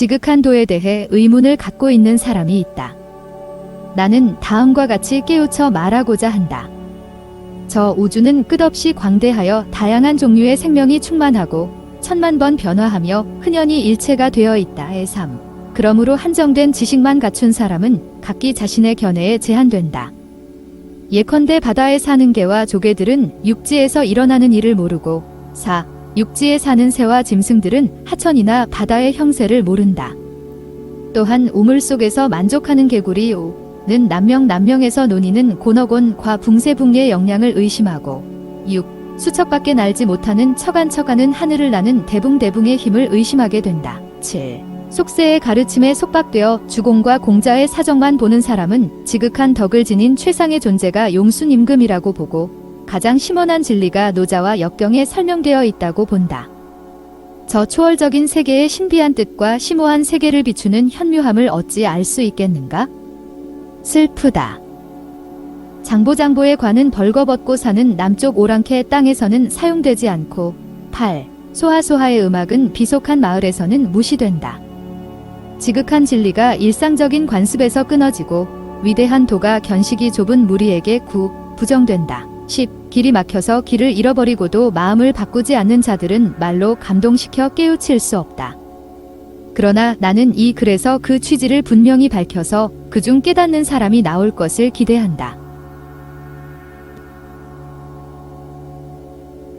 지극한 도에 대해 의문을 갖고 있는 사람이 있다. 나는 다음과 같이 깨우쳐 말하고자 한다. 저 우주는 끝없이 광대하여 다양한 종류의 생명이 충만하고 천만 번 변화하며 흔연히 일체가 되어 있다의 3. 그러므로 한정된 지식만 갖춘 사람은 각기 자신의 견해에 제한된다. 예컨대 바다에 사는 개와 조개들은 육지에서 일어나는 일을 모르고 4. 육지에 사는 새와 짐승들은 하천이나 바다의 형세를 모른다. 또한 우물 속에서 만족하는 개구리 5는 남명에서 논이는 곤어곤과 붕세붕리의 영향을 의심하고 6. 수척밖에 날지 못하는 척안척하는 하늘을 나는 대붕대붕의 힘을 의심하게 된다. 7. 속세의 가르침에 속박되어 주공과 공자의 사정만 보는 사람은 지극한 덕을 지닌 최상의 존재가 용수님금이라고 보고 가장 심원한 진리가 노자와 역경에 설명되어 있다고 본다. 저 초월적인 세계의 신비한 뜻과 심오한 세계를 비추는 현묘함을 어찌 알 수 있겠는가? 슬프다. 장보장보의 관은 벌거벗고 사는 남쪽 오랑캐 땅에서는 사용되지 않고 8. 소하소하의 음악은 비속한 마을에서는 무시된다. 지극한 진리가 일상적인 관습에서 끊어지고 위대한 도가 견식이 좁은 무리에게 부정된다. 10. 길이 막혀서 길을 잃어버리고도 마음을 바꾸지 않는 자들은 말로 감동시켜 깨우칠 수 없다. 그러나 나는 이 글에서 그 취지를 분명히 밝혀서 그중 깨닫는 사람이 나올 것을 기대한다.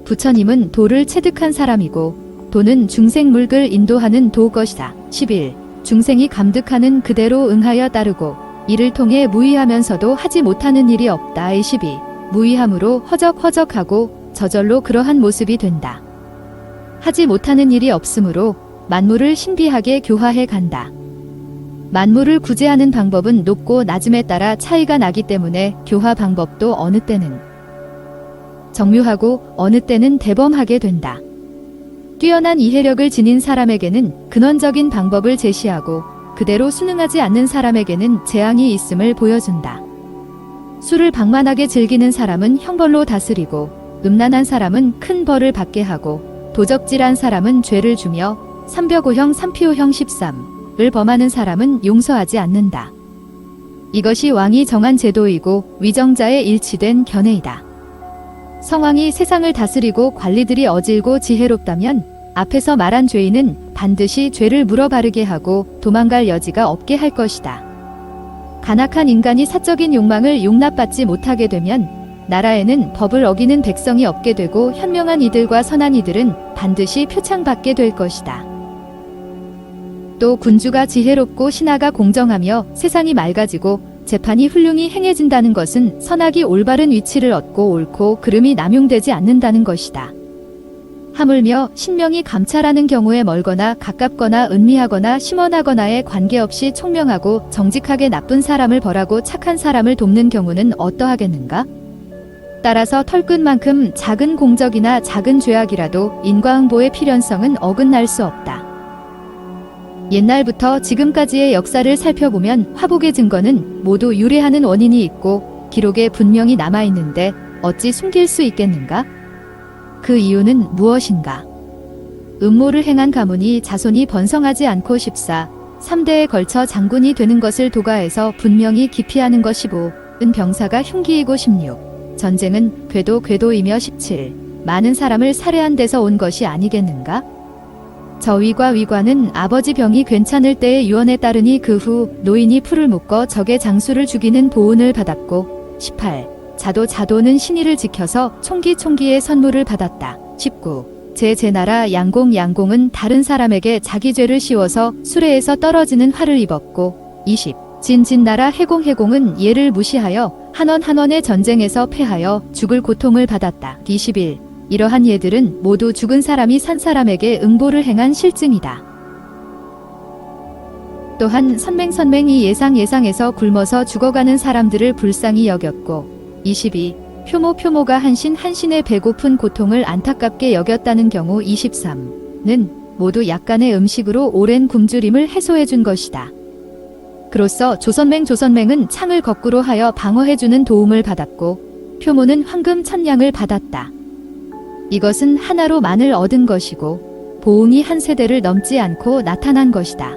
부처님은 도를 체득한 사람이고 도는 중생물을 인도하는 도것이다. 11. 중생이 감득하는 그대로 응하여 따르고 이를 통해 무의하면서도 하지 못하는 일이 없다. 12. 무의함으로 허적허적하고 저절로 그러한 모습이 된다. 하지 못하는 일이 없으므로 만물을 신비하게 교화해 간다. 만물을 구제하는 방법은 높고 낮음에 따라 차이가 나기 때문에 교화 방법도 어느 때는 정묘하고 어느 때는 대범하게 된다. 뛰어난 이해력을 지닌 사람에게는 근원적인 방법을 제시하고 그대로 순응하지 않는 사람에게는 재앙이 있음을 보여준다. 술을 방만하게 즐기는 사람은 형벌로 다스리고 음란한 사람은 큰 벌을 받게 하고 도적질한 사람은 죄를 주며 삼벽오형 삼피오형 13을 범하는 사람은 용서하지 않는다. 이것이 왕이 정한 제도이고 위정자의 일치된 견해이다. 성왕이 세상을 다스리고 관리들이 어질고 지혜롭다면 앞에서 말한 죄인은 반드시 죄를 물어바르게 하고 도망갈 여지가 없게 할 것이다. 간악한 인간이 사적인 욕망을 용납받지 못하게 되면 나라에는 법을 어기는 백성이 없게 되고 현명한 이들과 선한 이들은 반드시 표창받게 될 것이다. 또 군주가 지혜롭고 신하가 공정하며 세상이 맑아지고 재판이 훌륭히 행해진다는 것은 선악이 올바른 위치를 얻고 옳고 그름이 남용되지 않는다는 것이다. 하물며 신명이 감찰하는 경우에 멀거나 가깝거나 은미하거나 심원하거나에 관계없이 총명하고 정직하게 나쁜 사람을 벌하고 착한 사람을 돕는 경우는 어떠하겠는가? 따라서 털끝만큼 작은 공적이나 작은 죄악이라도 인과응보의 필연성은 어긋날 수 없다. 옛날부터 지금까지의 역사를 살펴보면 화복의 증거는 모두 유래하는 원인이 있고 기록에 분명히 남아있는데 어찌 숨길 수 있겠는가? 그 이유는 무엇인가? 음모를 행한 가문이 자손이 번성하지 않고 14, 3대에 걸쳐 장군이 되는 것을 도가에서 분명히 기피하는 것이고 병사가 흉기이고 16, 전쟁은 궤도이며 17, 많은 사람을 살해한 데서 온 것이 아니겠는가? 저위과 위과는 아버지 병이 괜찮을 때의 유언에 따르니 그 후 노인이 풀을 묶어 적의 장수를 죽이는 보훈을 받았고 18. 자도는 신의를 지켜서 총기의 선물을 받았다. 19. 제나라 양공은 다른 사람에게 자기 죄를 씌워서 수레에서 떨어지는 화를 입었고 20. 진나라 해공은 예를 무시하여 한원의 전쟁에서 패하여 죽을 고통을 받았다. 21. 이러한 예들은 모두 죽은 사람이 산 사람에게 응보를 행한 실증이다. 또한 선맹이 예상에서 굶어서 죽어가는 사람들을 불쌍히 여겼고 22. 표모가 한신의 배고픈 고통을 안타깝게 여겼다는 경우 23는 모두 약간의 음식으로 오랜 굶주림을 해소해준 것이다. 그로써 조선맹은 창을 거꾸로 하여 방어해주는 도움을 받았고 표모는 황금 1000냥을 받았다. 이것은 하나로 만을 얻은 것이고 보응이 한 세대를 넘지 않고 나타난 것이다.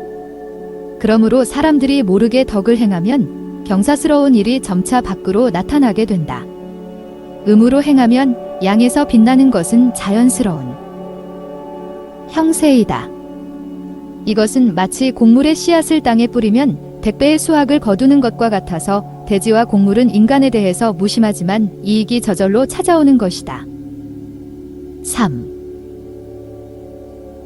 그러므로 사람들이 모르게 덕을 행하면 경사스러운 일이 점차 밖으로 나타나게 된다. 음으로 행하면 양에서 빛나는 것은 자연스러운 형세이다. 이것은 마치 곡물의 씨앗을 땅에 뿌리면 100배의 수확을 거두는 것과 같아서 대지와 곡물은 인간에 대해서 무심하지만 이익이 저절로 찾아오는 것이다. 3.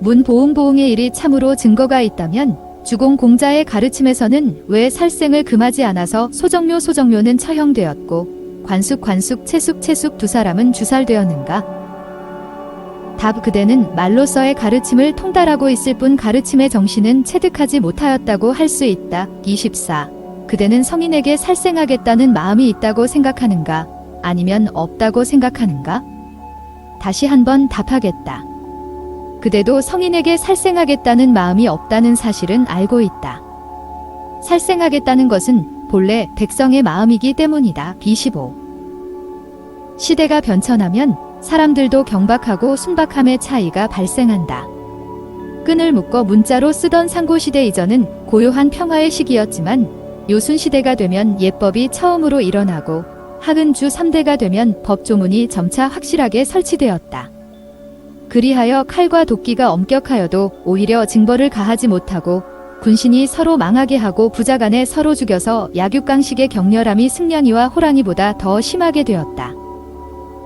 문보응보응의 일이 참으로 증거가 있다면 주공공자의 가르침에서는 왜 살생을 금하지 않아서 소정묘는 처형되었고 관숙 두 사람은 주살되었는가? 답. 그대는 말로서의 가르침을 통달하고 있을 뿐 가르침의 정신은 체득하지 못하였다고 할 수 있다. 24. 그대는 성인에게 살생하겠다는 마음이 있다고 생각하는가? 아니면 없다고 생각하는가? 다시 한번 답하겠다. 그대도 성인에게 살생하겠다는 마음이 없다는 사실은 알고 있다. 살생하겠다는 것은 본래 백성의 마음이기 때문이다. 25. 시대가 변천하면 사람들도 경박하고 순박함의 차이가 발생한다. 끈을 묶어 문자로 쓰던 상고시대 이전은 고요한 평화의 시기였지만 요순시대가 되면 예법이 처음으로 일어나고 하근주 3대가 되면 법조문이 점차 확실하게 설치되었다. 그리하여 칼과 도끼가 엄격하여도 오히려 징벌을 가하지 못하고 군신이 서로 망하게 하고 부자간에 서로 죽여서 약육강식의 격렬함이 승냥이와 호랑이보다 더 심하게 되었다.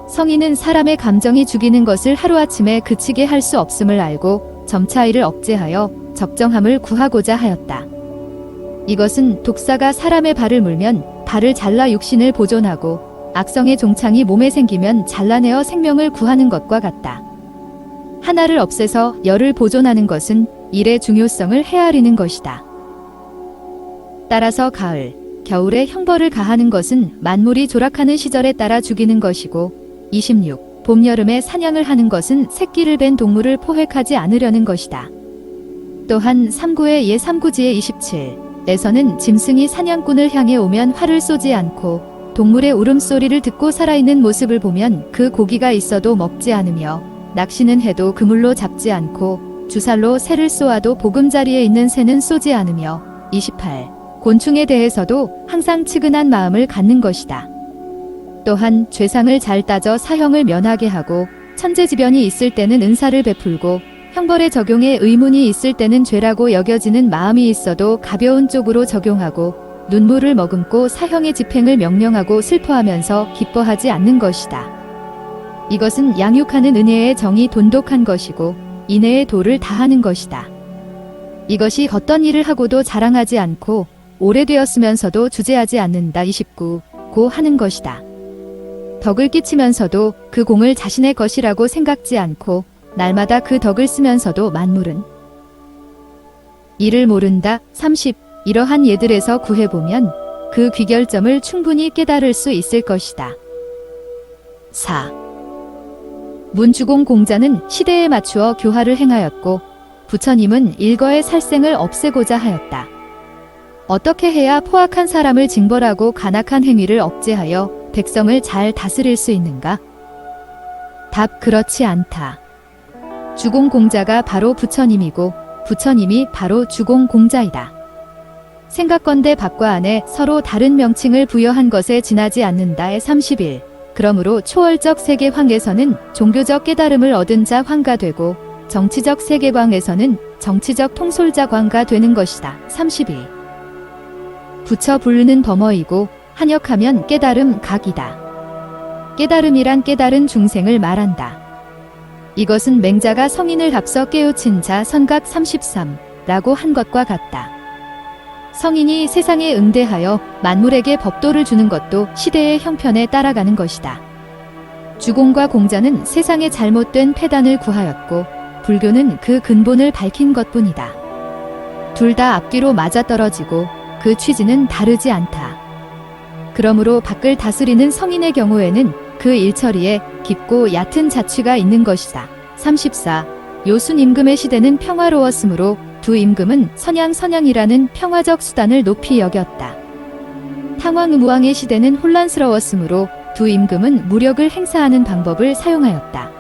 성인은 사람의 감정이 죽이는 것을 하루아침에 그치게 할 수 없음을 알고 점차 이를 억제하여 적정함을 구하고자 하였다. 이것은 독사가 사람의 발을 물면 발을 잘라 육신을 보존하고 악성의 종창이 몸에 생기면 잘라내어 생명을 구하는 것과 같다. 하나를 없애서 열을 보존하는 것은 일의 중요성을 헤아리는 것이다. 따라서 가을, 겨울에 형벌을 가하는 것은 만물이 조락하는 시절에 따라 죽이는 것이고 26. 봄, 여름에 사냥을 하는 것은 새끼를 벤 동물을 포획하지 않으려는 것이다. 또한 삼구의 예3구지의 27에서는 짐승이 사냥꾼을 향해 오면 활을 쏘지 않고 동물의 울음소리를 듣고 살아있는 모습을 보면 그 고기가 있어도 먹지 않으며 낚시는 해도 그물로 잡지 않고 주살로 새를 쏘아도 보금자리에 있는 새는 쏘지 않으며 28. 곤충에 대해서도 항상 측은한 마음을 갖는 것이다. 또한 죄상을 잘 따져 사형을 면하게 하고 천재지변이 있을 때는 은사를 베풀고 형벌의 적용에 의문이 있을 때는 죄라고 여겨지는 마음이 있어도 가벼운 쪽으로 적용하고 눈물을 머금고 사형의 집행을 명령하고 슬퍼하면서 기뻐하지 않는 것이다. 이것은 양육하는 은혜의 정이 돈독한 것이고 인애의 도를 다하는 것이다. 이것이 어떤 일을 하고도 자랑하지 않고 오래되었으면서도 주제하지 않는다. 29. 고 하는 것이다. 덕을 끼치면서도 그 공을 자신의 것이라고 생각지 않고 날마다 그 덕을 쓰면서도 만물은 이를 모른다. 30. 이러한 예들에서 구해보면 그 귀결점을 충분히 깨달을 수 있을 것이다. 4. 문주공 공자는 시대에 맞추어 교화를 행하였고 부처님은 일거의 살생을 없애고자 하였다. 어떻게 해야 포악한 사람을 징벌하고 간악한 행위를 억제하여 백성을 잘 다스릴 수 있는가? 답. 그렇지 않다. 주공공자가 바로 부처님이고 부처님이 바로 주공공자이다. 생각건대 밖과 안에 서로 다른 명칭을 부여한 것에 지나지 않는다의 31. 그러므로 초월적 세계황에서는 종교적 깨달음을 얻은 자 황가 되고 정치적 세계광에서는 정치적 통솔자 광가 되는 것이다. 32. 붙여 부르는 범어이고 한역하면 깨달음 각이다. 깨달음이란 깨달은 중생을 말한다. 이것은 맹자가 성인을 앞서 깨우친 자 선각 33라고 한 것과 같다. 성인이 세상에 응대하여 만물에게 법도를 주는 것도 시대의 형편에 따라가는 것이다. 주공과 공자는 세상의 잘못된 폐단을 구하였고 불교는 그 근본을 밝힌 것뿐이다. 둘 다 앞뒤로 맞아떨어지고 그 취지는 다르지 않다. 그러므로 밖을 다스리는 성인의 경우에는 그 일처리에 깊고 얕은 자취가 있는 것이다. 34. 요순 임금의 시대는 평화로웠으므로 두 임금은 선양이라는 평화적 수단을 높이 여겼다. 탕왕의무왕의 시대는 혼란스러웠으므로 두 임금은 무력을 행사하는 방법을 사용하였다.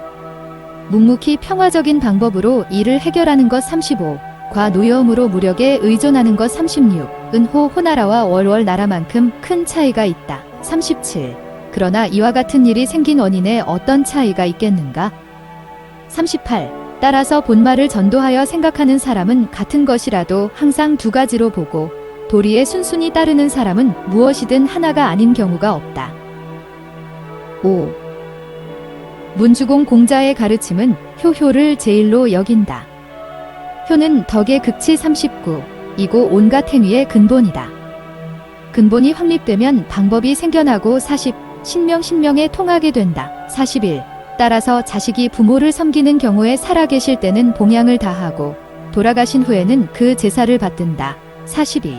묵묵히 평화적인 방법으로 이를 해결하는 것. 35. 과 노여움으로 무력에 의존하는 것. 36. 은호 호나라와 월월 나라만큼 큰 차이가 있다. 37. 그러나 이와 같은 일이 생긴 원인에 어떤 차이가 있겠는가? 38. 따라서 본말을 전도하여 생각하는 사람은 같은 것이라도 항상 두 가지로 보고 도리에 순순히 따르는 사람은 무엇이든 하나가 아닌 경우가 없다. 5. 문주공 공자의 가르침은 효를 제일로 여긴다. 효는 덕의 극치. 39. 이고 온갖 행위의 근본이다. 근본이 확립되면 방법이 생겨나고 40. 신명에 통하게 된다. 41. 따라서 자식이 부모를 섬기는 경우에 살아계실 때는 봉양을 다하고 돌아가신 후에는 그 제사를 받든다. 42.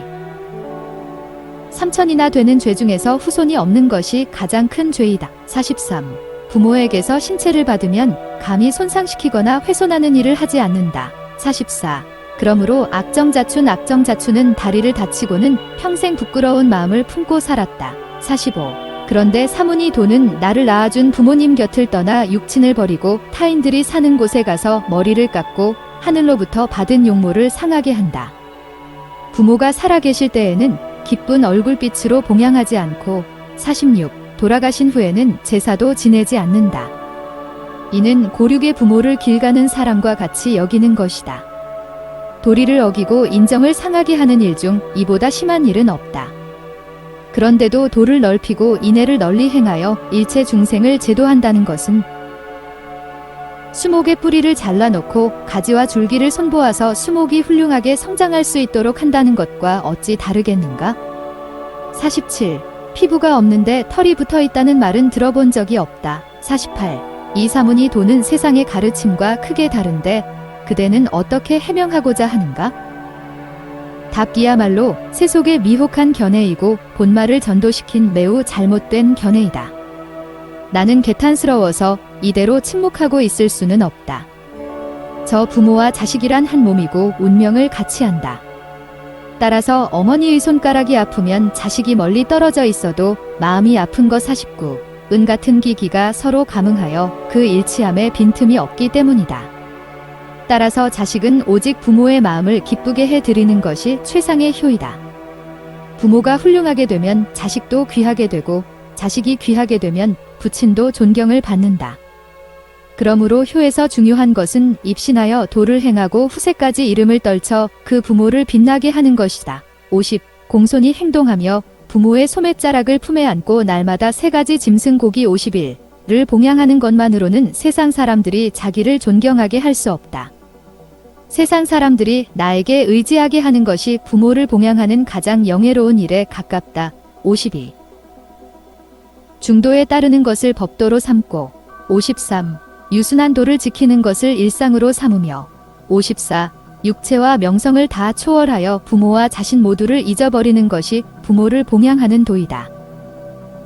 3천이나 되는 죄 중에서 후손이 없는 것이 가장 큰 죄이다. 43. 부모에게서 신체를 받으면 감히 손상시키거나 훼손하는 일을 하지 않는다. 44. 그러므로 악정자춘은 다리를 다치고는 평생 부끄러운 마음을 품고 살았다. 45. 그런데 사문이 도는 나를 낳아준 부모님 곁을 떠나 육친을 버리고 타인들이 사는 곳에 가서 머리를 깎고 하늘로부터 받은 용모를 상하게 한다. 부모가 살아계실 때에는 기쁜 얼굴빛으로 봉양하지 않고 46. 돌아가신 후에는 제사도 지내지 않는다. 이는 고륙의 부모를 길가는 사람과 같이 여기는 것이다. 도리를 어기고 인정을 상하게 하는 일 중 이보다 심한 일은 없다. 그런데도 도를 넓히고 인애를 널리 행하여 일체 중생을 제도한다는 것은 수목의 뿌리를 잘라놓고 가지와 줄기를 손보아서 수목이 훌륭하게 성장할 수 있도록 한다는 것과 어찌 다르겠는가? 47. 피부가 없는데 털이 붙어 있다는 말은 들어본 적이 없다. 48. 이 사문이 도는 세상의 가르침과 크게 다른데 그대는 어떻게 해명하고자 하는가? 답이야말로 세속의 미혹한 견해이고 본말을 전도시킨 매우 잘못된 견해이다. 나는 개탄스러워서 이대로 침묵하고 있을 수는 없다. 저 부모와 자식이란 한 몸이고 운명을 같이 한다. 따라서 어머니의 손가락이 아프면 자식이 멀리 떨어져 있어도 마음이 아픈 것. 49. 은 같은 기기가 서로 감응하여 그 일치함에 빈틈이 없기 때문이다. 따라서 자식은 오직 부모의 마음을 기쁘게 해드리는 것이 최상의 효이다. 부모가 훌륭하게 되면 자식도 귀하게 되고 자식이 귀하게 되면 부친도 존경을 받는다. 그러므로 효에서 중요한 것은 입신하여 도를 행하고 후세까지 이름을 떨쳐 그 부모를 빛나게 하는 것이다. 50. 공손히 행동하며 부모의 소매자락을 품에 안고 날마다 3가지 짐승 고기 51를 봉양하는 것만으로는 세상 사람들이 자기를 존경하게 할 수 없다. 세상 사람들이 나에게 의지하게 하는 것이 부모를 봉양하는 가장 영예로운 일에 가깝다. 52. 중도에 따르는 것을 법도로 삼고 53. 유순한 도를 지키는 것을 일상으로 삼으며 54. 육체와 명성을 다 초월하여 부모와 자신 모두를 잊어버리는 것이 부모를 봉양하는 도이다.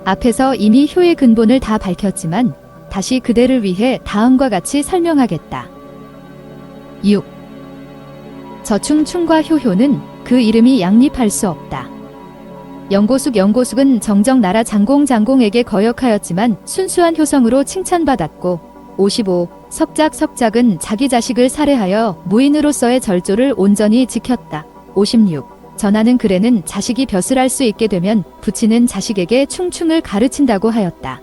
앞에서 이미 효의 근본을 다 밝혔지만 다시 그대를 위해 다음과 같이 설명하겠다. 6. 저충충과 효는 그 이름이 양립할 수 없다. 영고숙은 정정 나라 장공에게 거역하였지만 순수한 효성으로 칭찬받았고 55. 석작은 자기 자식을 살해하여 무인으로서의 절조를 온전히 지켰다. 56. 전하는 글에는 자식이 벼슬 할 수 있게 되면 부친은 자식에게 충충을 가르친다고 하였다.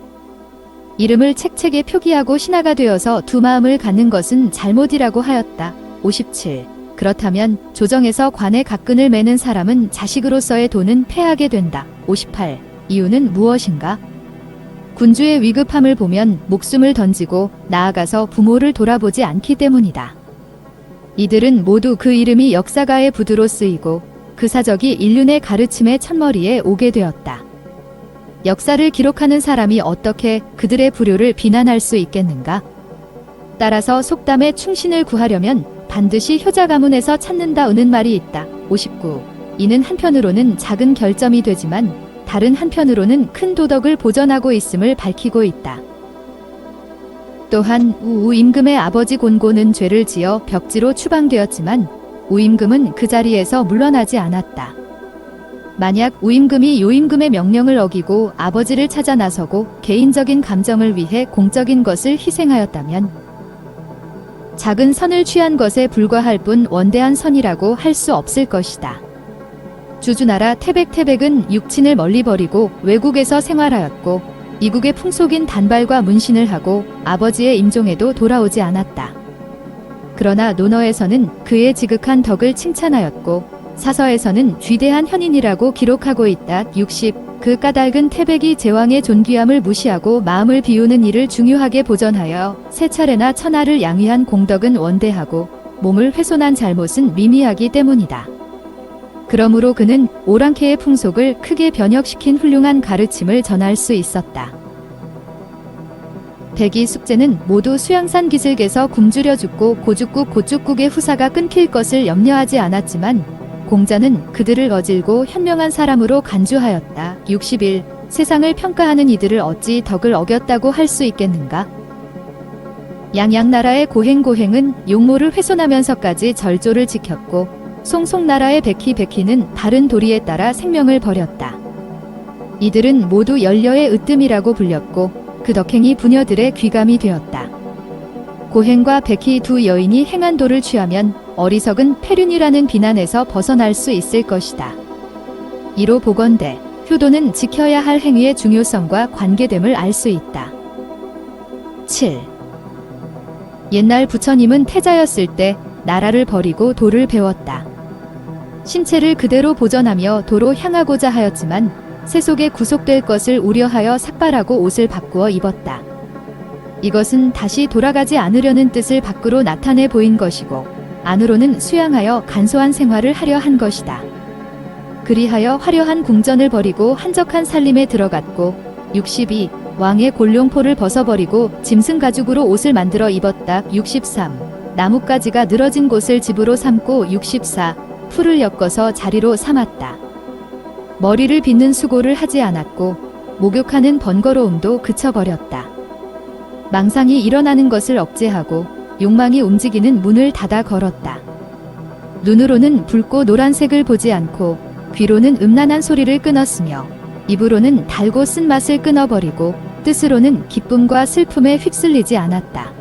이름을 책책에 표기하고 신하가 되어서 두 마음을 갖는 것은 잘못이라고 하였다. 57. 그렇다면 조정에서 관에 각근을 매는 사람은 자식으로서의 도는 패하게 된다. 58. 이유는 무엇인가? 군주의 위급함을 보면 목숨을 던지고 나아가서 부모를 돌아보지 않기 때문이다. 이들은 모두 그 이름이 역사가의 부두로 쓰이고 그 사적이 인륜의 가르침의 첫머리에 오게 되었다. 역사를 기록하는 사람이 어떻게 그들의 불효를 비난할 수 있겠는가? 따라서 속담에 충신을 구하려면 반드시 효자 가문에서 찾는다는 말이 있다. 59. 이는 한편으로는 작은 결점이 되지만 다른 한편으로는 큰 도덕을 보전하고 있음을 밝히고 있다. 또한 우임금의 아버지 곤고는 죄를 지어 벽지로 추방되었지만 우임금은 그 자리에서 물러나지 않았다. 만약 우임금이 요임금의 명령을 어기고 아버지를 찾아 나서고 개인적인 감정을 위해 공적인 것을 희생하였다면 작은 선을 취한 것에 불과할 뿐 원대한 선이라고 할 수 없을 것이다. 주주나라 태백은 육친을 멀리 버리고 외국에서 생활하였고 이국의 풍속인 단발과 문신을 하고 아버지의 임종에도 돌아오지 않았다. 그러나 논어에서는 그의 지극한 덕을 칭찬하였고 사서에서는 쥐대한 현인이라고 기록하고 있다. 60. 그 까닭은 태백이 제왕의 존귀함을 무시하고 마음을 비우는 일을 중요하게 보전하여 세 차례나 천하를 양위한 공덕은 원대하고 몸을 훼손한 잘못은 미미하기 때문이다. 그러므로 그는 오랑캐의 풍속을 크게 변혁시킨 훌륭한 가르침을 전할 수 있었다. 백이 숙제는 모두 수양산 기슭에서 굶주려 죽고 고죽국 고쭉국의 후사가 끊길 것을 염려하지 않았지만 공자는 그들을 어질고 현명한 사람으로 간주하였다. 61. 세상을 평가하는 이들을 어찌 덕을 어겼다고 할 수 있겠는가? 양양나라의 고행은 용모를 훼손하면서까지 절조를 지켰고 송송나라의 백희는 다른 도리에 따라 생명을 버렸다. 이들은 모두 연려의 으뜸이라고 불렸고 그 덕행이 부녀들의 귀감이 되었다. 고행과 백희 두 여인이 행한 도를 취하면 어리석은 폐륜이라는 비난에서 벗어날 수 있을 것이다. 이로 보건대 효도는 지켜야 할 행위의 중요성과 관계됨을 알 수 있다. 7. 옛날 부처님은 태자였을 때 나라를 버리고 도를 배웠다. 신체를 그대로 보전하며 도로 향하고자 하였지만 세속에 구속될 것을 우려하여 삭발하고 옷을 바꾸어 입었다. 이것은 다시 돌아가지 않으려는 뜻을 밖으로 나타내 보인 것이고 안으로는 수양하여 간소한 생활을 하려 한 것이다. 그리하여 화려한 궁전을 버리고 한적한 살림에 들어갔고 62. 왕의 골룡포를 벗어버리고 짐승 가죽으로 옷을 만들어 입었다. 63. 나뭇가지가 늘어진 곳을 집으로 삼고 64. 풀을 엮어서 자리로 삼았다. 머리를 빗는 수고를 하지 않았고 목욕하는 번거로움도 그쳐버렸다. 망상이 일어나는 것을 억제하고 욕망이 움직이는 문을 닫아 걸었다. 눈으로는 붉고 노란색을 보지 않고 귀로는 음란한 소리를 끊었으며 입으로는 달고 쓴맛을 끊어버리고 뜻으로는 기쁨과 슬픔에 휩쓸리지 않았다.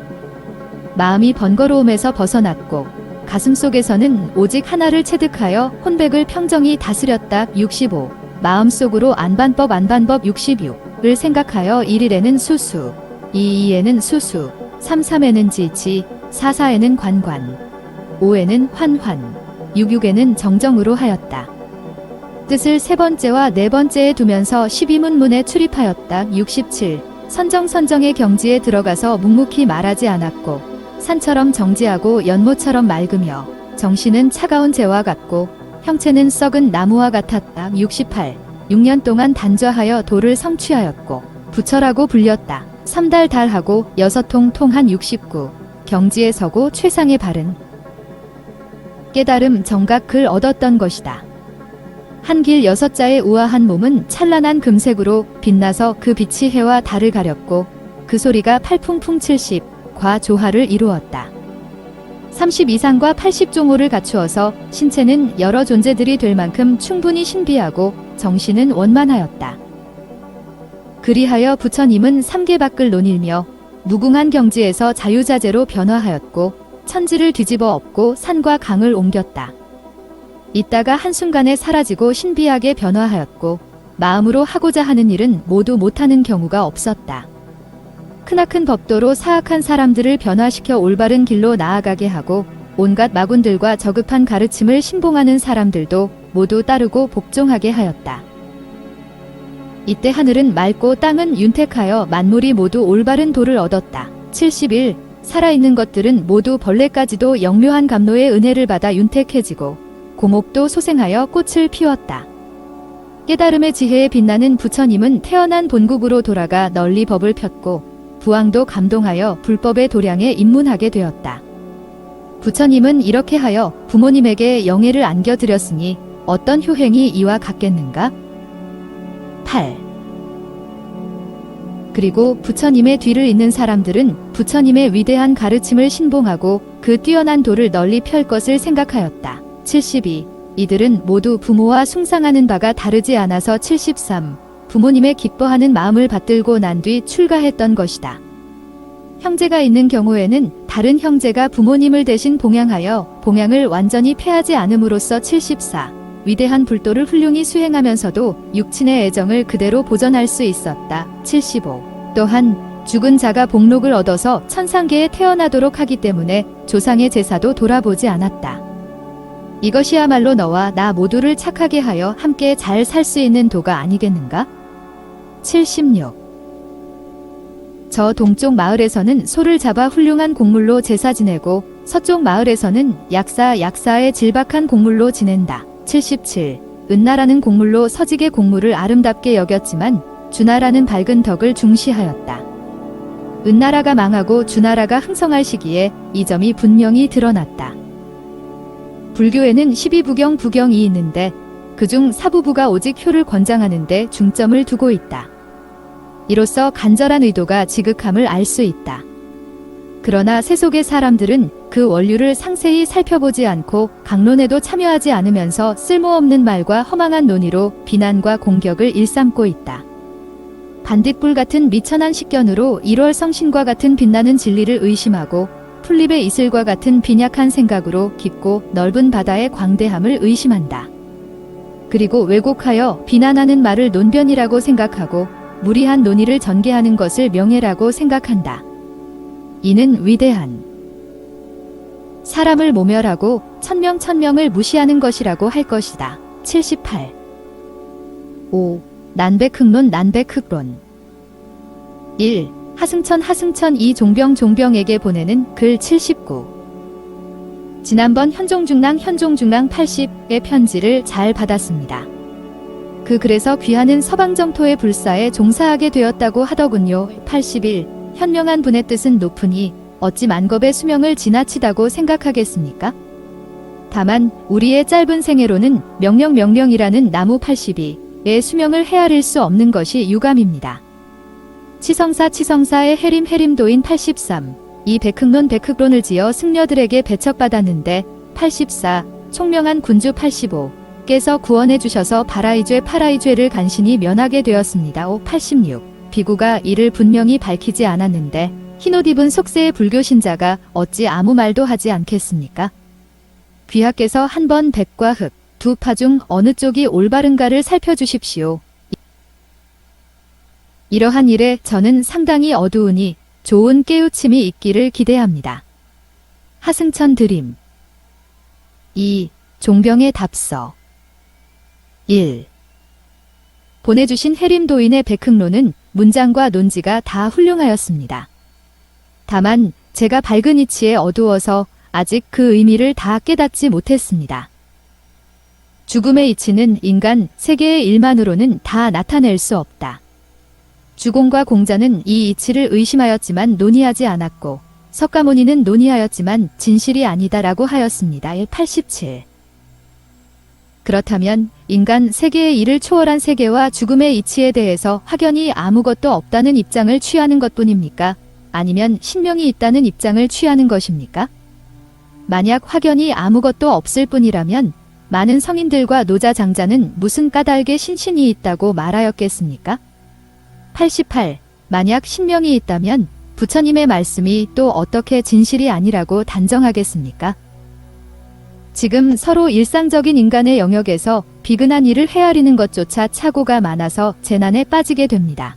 마음이 번거로움에서 벗어났고 가슴속에서는 오직 하나를 체득하여 혼백을 평정히 다스렸다. 65. 마음속으로 안반법 66을 생각하여 1일에는 수수 2에는 수수 3에는 지지 4에는 관관 5에는 환환 66에는 정정으로 하였다. 뜻을 세 번째와 네 번째에 두면서 12문문에 출입하였다. 67. 선정의 경지에 들어가서 묵묵히 말하지 않았고 산처럼 정지하고 연못처럼 맑으며 정신은 차가운 재와 같고 형체는 썩은 나무와 같았다. 68. 6년 동안 단좌하여 도를 성취하였고 부처라고 불렸다. 3달 달하고 6통 통한 69. 경지에 서고 최상의 바른 깨달음 정각을 얻었던 것이다. 한길 6자의 우아한 몸은 찬란한 금색으로 빛나서 그 빛이 해와 달을 가렸고 그 소리가 팔풍풍 70 과 조화를 이루었다. 30 이상과 80종호를 갖추어서 신체는 여러 존재들이 될 만큼 충분히 신비하고 정신은 원만하였다. 그리하여 부처님은 삼계밖을 논일며 무궁한 경지에서 자유자재로 변화하였고 천지를 뒤집어 엎고 산과 강을 옮겼다. 있다가 한순간에 사라지고 신비하게 변화하였고 마음으로 하고자 하는 일은 모두 못하는 경우가 없었다. 크나큰 법도로 사악한 사람들을 변화시켜 올바른 길로 나아가게 하고 온갖 마군들과 저급한 가르침을 신봉하는 사람들도 모두 따르고 복종하게 하였다. 이때 하늘은 맑고 땅은 윤택하여 만물이 모두 올바른 도를 얻었다. 71. 살아있는 것들은 모두 벌레까지도 영묘한 감로의 은혜를 받아 윤택해지고 고목도 소생하여 꽃을 피웠다. 깨달음의 지혜에 빛나는 부처님은 태어난 본국으로 돌아가 널리 법을 폈고 부왕도 감동하여 불법의 도량에 입문하게 되었다. 부처님은 이렇게 하여 부모님에게 영예를 안겨드렸으니 어떤 효행이 이와 같겠는가? 8. 그리고 부처님의 뒤를 잇는 사람들은 부처님의 위대한 가르침을 신봉하고 그 뛰어난 도를 널리 펼 것을 생각하였다. 72. 이들은 모두 부모와 숭상하는 바가 다르지 않아서 73. 부모님의 기뻐하는 마음을 받들고 난 뒤 출가했던 것이다. 형제가 있는 경우에는 다른 형제가 부모님을 대신 봉양하여 봉양을 완전히 폐하지 않음으로써 74. 위대한 불도를 훌륭히 수행하면서도 육친의 애정을 그대로 보존할 수 있었다. 75. 또한 죽은 자가 복록을 얻어서 천상계에 태어나도록 하기 때문에 조상의 제사도 돌아보지 않았다. 이것이야말로 너와 나 모두를 착하게 하여 함께 잘 살 수 있는 도가 아니겠는가? 76. 저 동쪽 마을에서는 소를 잡아 훌륭한 곡물로 제사 지내고 서쪽 마을에서는 약사의 질박한 곡물로 지낸다. 77. 은나라는 곡물로 서직의 곡물을 아름답게 여겼지만 주나라는 밝은 덕을 중시하였다. 은나라가 망하고 주나라가 흥성할 시기에 이 점이 분명히 드러났다. 불교에는 12부경 부경이 있는데 그중 사부부가 오직 효를 권장하는 데 중점을 두고 있다. 이로써 간절한 의도가 지극함을 알 수 있다. 그러나 세속의 사람들은 그 원류를 상세히 살펴보지 않고 강론에도 참여하지 않으면서 쓸모없는 말과 허망한 논의로 비난과 공격을 일삼고 있다. 반딧불 같은 미천한 식견으로 1월 성신과 같은 빛나는 진리를 의심하고 풀립의 이슬과 같은 빈약한 생각으로 깊고 넓은 바다의 광대함을 의심한다. 그리고 왜곡하여 비난하는 말을 논변이라고 생각하고 무리한 논의를 전개하는 것을 명예라고 생각한다. 이는 위대한 사람을 모멸하고 천명을 무시하는 것이라고 할 것이다. 78. 5. 난백흑론 1. 하승천 2. 종병에게 보내는 글 79. 지난번 현종중랑 80의 편지를 잘 받았습니다. 그 글에서 귀하는 서방정토의 불사에 종사하게 되었다고 하더군요. 81. 현명한 분의 뜻은 높으니 어찌 만겁의 수명을 지나치다고 생각하겠습니까? 다만 우리의 짧은 생애로는 명령이라는 나무 82의 수명을 헤아릴 수 없는 것이 유감입니다. 치성사의 해림도인 83. 이 백흑론을 지어 승려들에게 배척받았는데 84. 총명한 군주 85. 께서 구원해 주셔서 파라이죄를 간신히 면하게 되었습니다. 86. 비구가 이를 분명히 밝히지 않았는데 흰옷 입은 속세의 불교 신자가 어찌 아무 말도 하지 않겠습니까? 귀하께서 한번 백과 흑, 두 파 중 어느 쪽이 올바른가를 살펴주십시오. 이러한 일에 저는 상당히 어두우니 좋은 깨우침이 있기를 기대합니다. 하승천 드림. 2. 종병의 답서. 1. 보내주신 해림도인의 백흑론은 문장과 논지가 다 훌륭하였습니다. 다만 제가 밝은 이치에 어두워서 아직 그 의미를 다 깨닫지 못했습니다. 죽음의 이치는 인간 세계의 일만으로는 다 나타낼 수 없다. 주공과 공자는 이 이치를 의심하였지만 논의하지 않았고 석가모니는 논의하였지만 진실이 아니다라고 하였습니다. 87. 그렇다면 인간 세계의 이를 초월한 세계와 죽음의 이치에 대해서 확연히 아무것도 없다는 입장을 취하는 것뿐입니까? 아니면 신명이 있다는 입장을 취하는 것입니까? 만약 확연히 아무것도 없을 뿐이라면 많은 성인들과 노자 장자는 무슨 까닭에 신신이 있다고 말하였겠습니까? 88. 만약 신명이 있다면 부처님의 말씀이 또 어떻게 진실이 아니라고 단정하겠습니까? 지금 서로 일상적인 인간의 영역에서 비근한 일을 헤아리는 것조차 착오가 많아서 재난에 빠지게 됩니다.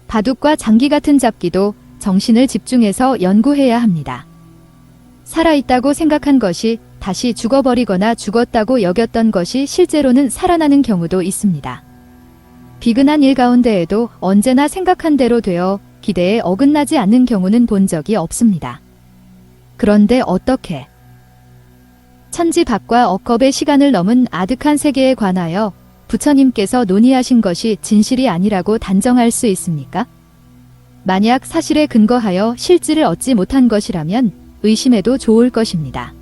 바둑과 장기 같은 잡기도 정신을 집중해서 연구해야 합니다. 살아있다고 생각한 것이 다시 죽어버리거나 죽었다고 여겼던 것이 실제로는 살아나는 경우도 있습니다. 비근한 일 가운데에도 언제나 생각한 대로 되어 기대에 어긋나지 않는 경우는 본 적이 없습니다. 그런데 어떻게 천지 밖과 억겁의 시간을 넘은 아득한 세계에 관하여 부처님께서 논의하신 것이 진실이 아니라고 단정할 수 있습니까? 만약 사실에 근거하여 실질을 얻지 못한 것이라면 의심해도 좋을 것입니다.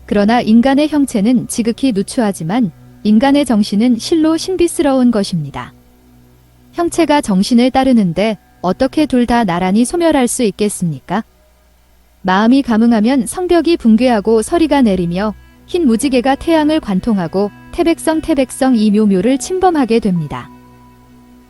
그러나 인간의 형체는 지극히 누추하지만 인간의 정신은 실로 신비스러운 것입니다. 형체가 정신을 따르는데 어떻게 둘 다 나란히 소멸할 수 있겠습니까? 마음이 감응하면 성벽이 붕괴하고 서리가 내리며 흰 무지개가 태양을 관통하고 태백성 이 묘묘를 침범하게 됩니다.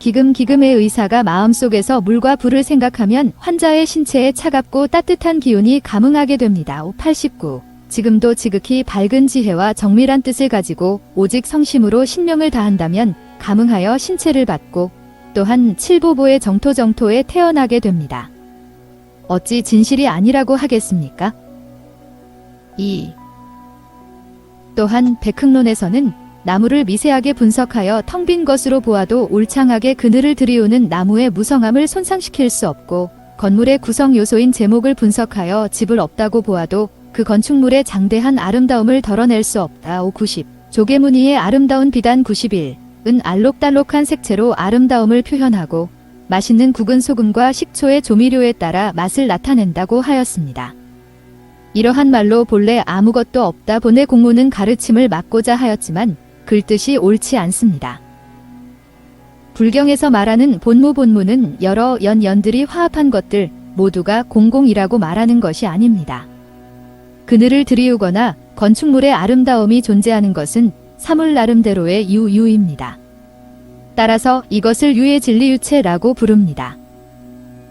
기금기금의 의사가 마음속에서 물과 불을 생각하면 환자의 신체에 차갑고 따뜻한 기운이 감응하게 됩니다. 89. 지금도 지극히 밝은 지혜와 정밀한 뜻을 가지고 오직 성심으로 신명을 다한다면 감응하여 신체를 받고 또한 칠보보의 정토에 태어나게 됩니다. 어찌 진실이 아니라고 하겠습니까? 2. 또한 백흥론에서는 나무를 미세하게 분석하여 텅 빈 것으로 보아도 울창하게 그늘을 들이우는 나무의 무성함을 손상시킬 수 없고 건물의 구성 요소인 제목을 분석하여 집을 없다고 보아도 그 건축물의 장대한 아름다움을 덜어낼 수 없다. 90. 조개무늬의 아름다운 비단 91. 은 알록달록한 색채로 아름다움을 표현하고 맛있는 국은 소금과 식초의 조미료에 따라 맛을 나타낸다고 하였습니다. 이러한 말로 본래 아무것도 없다 본의 공무는 가르침을 막고자 하였지만 글뜻이 옳지 않습니다. 불경에서 말하는 본무는 여러 연들이 화합한 것들 모두가 공공이라고 말하는 것이 아닙니다. 그늘을 들이우거나 건축물의 아름다움이 존재하는 것은 사물 나름대로의 유유입니다. 따라서 이것을 유의 진리유체라고 부릅니다.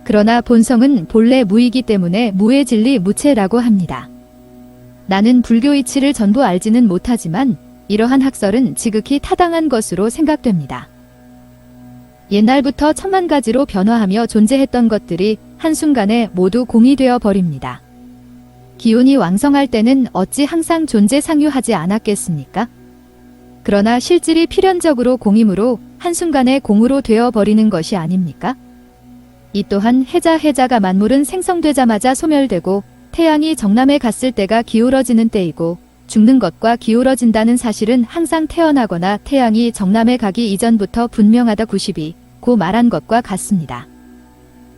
그러나 본성은 본래 무이기 때문에 무의 진리 무체라고 합니다. 나는 불교 이치를 전부 알지는 못하지만 이러한 학설은 지극히 타당한 것으로 생각됩니다. 옛날부터 천만 가지로 변화하며 존재했던 것들이 한순간에 모두 공이 되어 버립니다. 기운이 왕성할 때는 어찌 항상 존재 상유하지 않았겠습니까? 그러나 실질이 필연적으로 공이므로 한순간에 공으로 되어 버리는 것이 아닙니까? 이 또한 해자가 만물은 생성되자마자 소멸되고 태양이 정남에 갔을 때가 기울어지는 때이고 죽는 것과 기울어진다는 사실은 항상 태어나거나 태양이 정남에 가기 이전부터 분명하다. 92. 고 말한 것과 같습니다.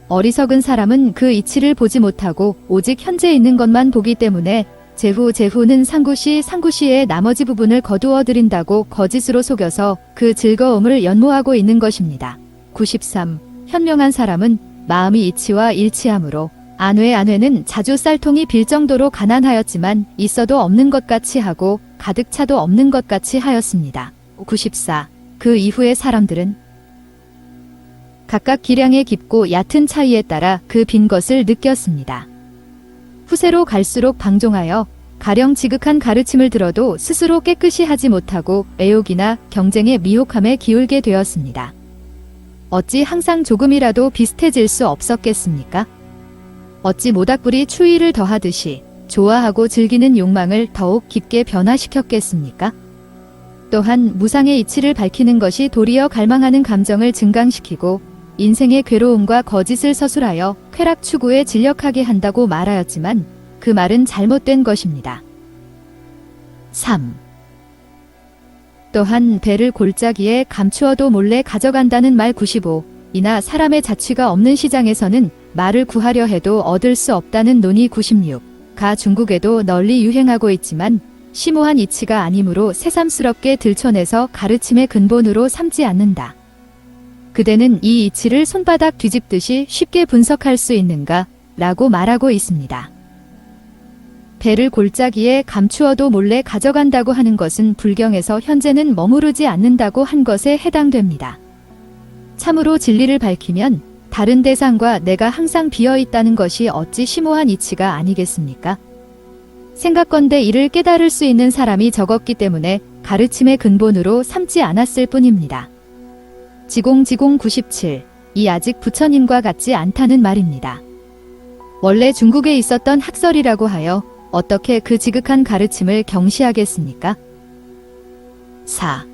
어리석은 사람은 그 이치를 보지 못하고 오직 현재 있는 것만 보기 때문에 제후는 상구시의 나머지 부분을 거두어 들인다고 거짓으로 속여서 그 즐거움을 연모하고 있는 것입니다. 93. 현명한 사람은 마음이 이치와 일치하므로 안회는 자주 쌀통이 빌 정도로 가난하였지만 있어도 없는 것 같이 하고 가득 차도 없는 것 같이 하였습니다. 94. 그 이후의 사람들은 각각 기량의 깊고 얕은 차이에 따라 그 빈 것을 느꼈습니다. 후세로 갈수록 방종하여 가령 지극한 가르침을 들어도 스스로 깨끗이 하지 못하고 애욕이나 경쟁의 미혹함에 기울게 되었습니다. 어찌 항상 조금이라도 비슷해질 수 없었겠습니까? 어찌 모닥불이 추위를 더하듯이 좋아하고 즐기는 욕망을 더욱 깊게 변화시켰겠습니까? 또한 무상의 이치를 밝히는 것이 도리어 갈망하는 감정을 증강시키고 인생의 괴로움과 거짓을 서술하여 쾌락 추구에 진력하게 한다고 말하였지만 그 말은 잘못된 것입니다. 3. 또한 배를 골짜기에 감추어도 몰래 가져간다는 말 95. 이나 사람의 자취가 없는 시장에서는 말을 구하려 해도 얻을 수 없다는 논의 96. 가 중국에도 널리 유행하고 있지만 심오한 이치가 아니므로 새삼스럽게 들춰내서 가르침의 근본으로 삼지 않는다. 그대는 이 이치를 손바닥 뒤집듯이 쉽게 분석할 수 있는가? 라고 말하고 있습니다. 배를 골짜기에 감추어도 몰래 가져간다고 하는 것은 불경에서 현재는 머무르지 않는다고 한 것에 해당됩니다. 참으로 진리를 밝히면 다른 대상과 내가 항상 비어 있다는 것이 어찌 심오한 이치가 아니겠습니까? 생각건대 이를 깨달을 수 있는 사람이 적었기 때문에 가르침의 근본으로 삼지 않았을 뿐입니다. 지공 97. 이 아직 부처님과 같지 않다는 말입니다. 원래 중국에 있었던 학설이라고 하여 어떻게 그 지극한 가르침을 경시하겠습니까? 4.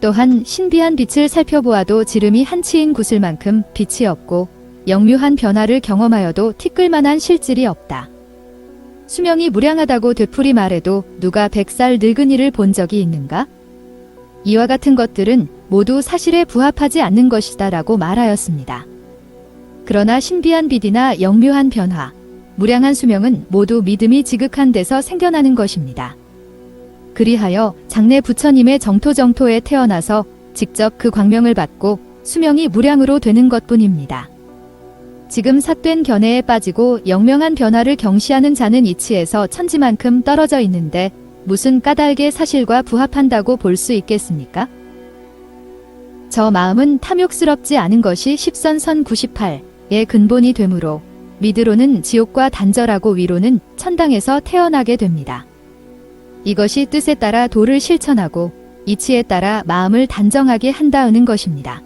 또한 신비한 빛을 살펴보아도 지름이 한치인 구슬만큼 빛이 없고 영묘한 변화를 경험하여도 티끌만한 실질이 없다. 수명이 무량하다고 되풀이 말해도 누가 100살 늙은이를 본 적이 있는가? 이와 같은 것들은 모두 사실에 부합하지 않는 것이다 라고 말하였습니다. 그러나 신비한 빛이나 영묘한 변화, 무량한 수명은 모두 믿음이 지극한 데서 생겨나는 것입니다. 그리하여 장래 부처님의 정토에 태어나서 직접 그 광명을 받고 수명이 무량으로 되는 것뿐입니다. 지금 삿된 견해에 빠지고 영명한 변화를 경시하는 자는 이치에서 천지만큼 떨어져 있는데 무슨 까닭의 사실과 부합한다고 볼 수 있겠습니까? 저 마음은 탐욕스럽지 않은 것이 십선선 98의 근본이 되므로 밑으로는 지옥과 단절하고 위로는 천당에서 태어나게 됩니다. 이것이 뜻에 따라 도를 실천하고 이치에 따라 마음을 단정하게 한다는 것입니다.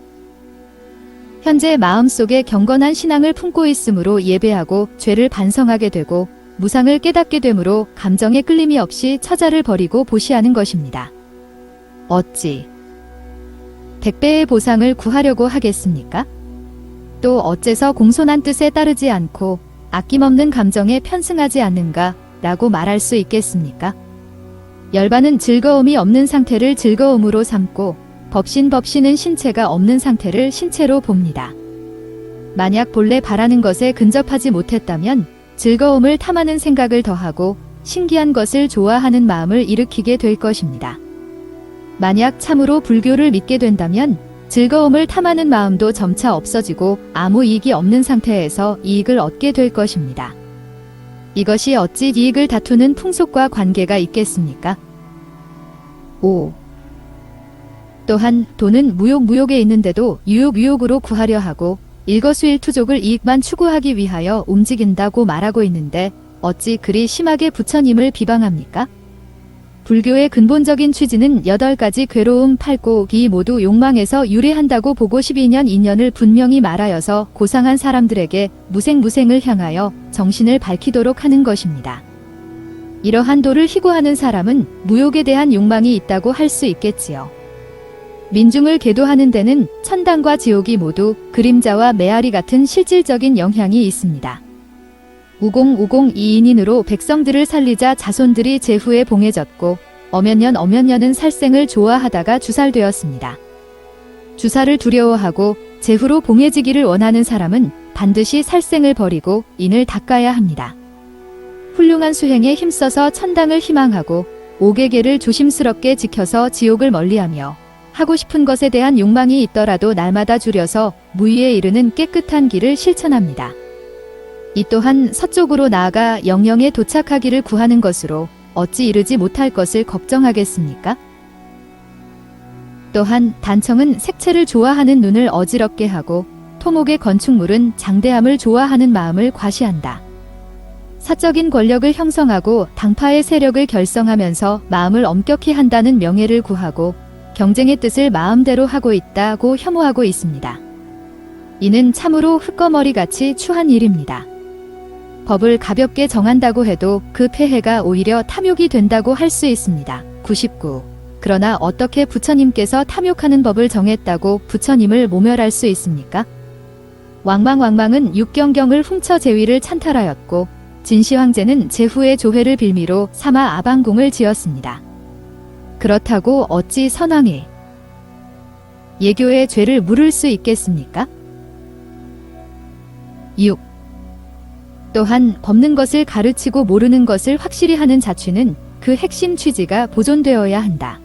현재 마음속에 경건한 신앙을 품고 있으므로 예배하고 죄를 반성하게 되고 무상을 깨닫게 되므로 감정에 끌림이 없이 처자를 버리고 보시하는 것입니다. 어찌 100배의 보상을 구하려고 하겠습니까? 또 어째서 공손한 뜻에 따르지 않고 아낌없는 감정에 편승하지 않는가 라고 말할 수 있겠습니까? 열반은 즐거움이 없는 상태를 즐거움으로 삼고 법신은 신체가 없는 상태를 신체로 봅니다. 만약 본래 바라는 것에 근접하지 못했다면 즐거움을 탐하는 생각을 더하고 신기한 것을 좋아하는 마음을 일으키게 될 것입니다. 만약 참으로 불교를 믿게 된다면 즐거움을 탐하는 마음도 점차 없어지고 아무 이익이 없는 상태에서 이익을 얻게 될 것입니다. 이것이 어찌 이익을 다투는 풍속과 관계가 있겠습니까? 5. 또한 돈은 무욕에 있는데도 유욕으로 구하려 하고 일거수일투족을 이익만 추구하기 위하여 움직인다고 말하고 있는데 어찌 그리 심하게 부처님을 비방합니까? 불교의 근본적인 취지는 8가지 괴로움, 팔곡이 모두 욕망에서 유래한다고 보고 12년 인연을 분명히 말하여서 고상한 사람들에게 무생을 향하여 정신을 밝히도록 하는 것입니다. 이러한 도를 희고하는 사람은 무욕에 대한 욕망이 있다고 할 수 있겠지요. 민중을 계도하는 데는 천당과 지옥이 모두 그림자와 메아리 같은 실질적인 영향이 있습니다. 우공 이인인으로 백성들을 살리자 자손들이 제후에 봉해졌고 어몇년은 살생을 좋아하다가 주살되었습니다. 주살을 두려워하고 제후로 봉해지기를 원하는 사람은 반드시 살생을 버리고 인을 닦아야 합니다. 훌륭한 수행에 힘써서 천당을 희망하고 오개계를 조심스럽게 지켜서 지옥을 멀리하며 하고 싶은 것에 대한 욕망이 있더라도 날마다 줄여서 무의에 이르는 깨끗한 길을 실천합니다. 이 또한 서쪽으로 나아가 영영에 도착하기를 구하는 것으로 어찌 이르지 못할 것을 걱정하겠습니까? 또한 단청은 색채를 좋아하는 눈을 어지럽게 하고 토목의 건축물은 장대함을 좋아하는 마음을 과시한다. 사적인 권력을 형성하고 당파의 세력을 결성하면서 마음을 엄격히 한다는 명예를 구하고 경쟁의 뜻을 마음대로 하고 있다고 혐오하고 있습니다. 이는 참으로 흙거머리같이 추한 일입니다. 법을 가볍게 정한다고 해도 그 폐해가 오히려 탐욕이 된다고 할 수 있습니다. 99. 그러나 어떻게 부처님께서 탐욕하는 법을 정했다고 부처님을 모멸할 수 있습니까? 왕망은 육경경을 훔쳐 제위를 찬탈하였고 진시황제는 제후의 조회를 빌미로 삼아 아방궁을 지었습니다. 그렇다고 어찌 선왕이 예교의 죄를 물을 수 있겠습니까? 6. 또한 법는 것을 가르치고 모르는 것을 확실히 하는 자취는 그 핵심 취지가 보존되어야 한다.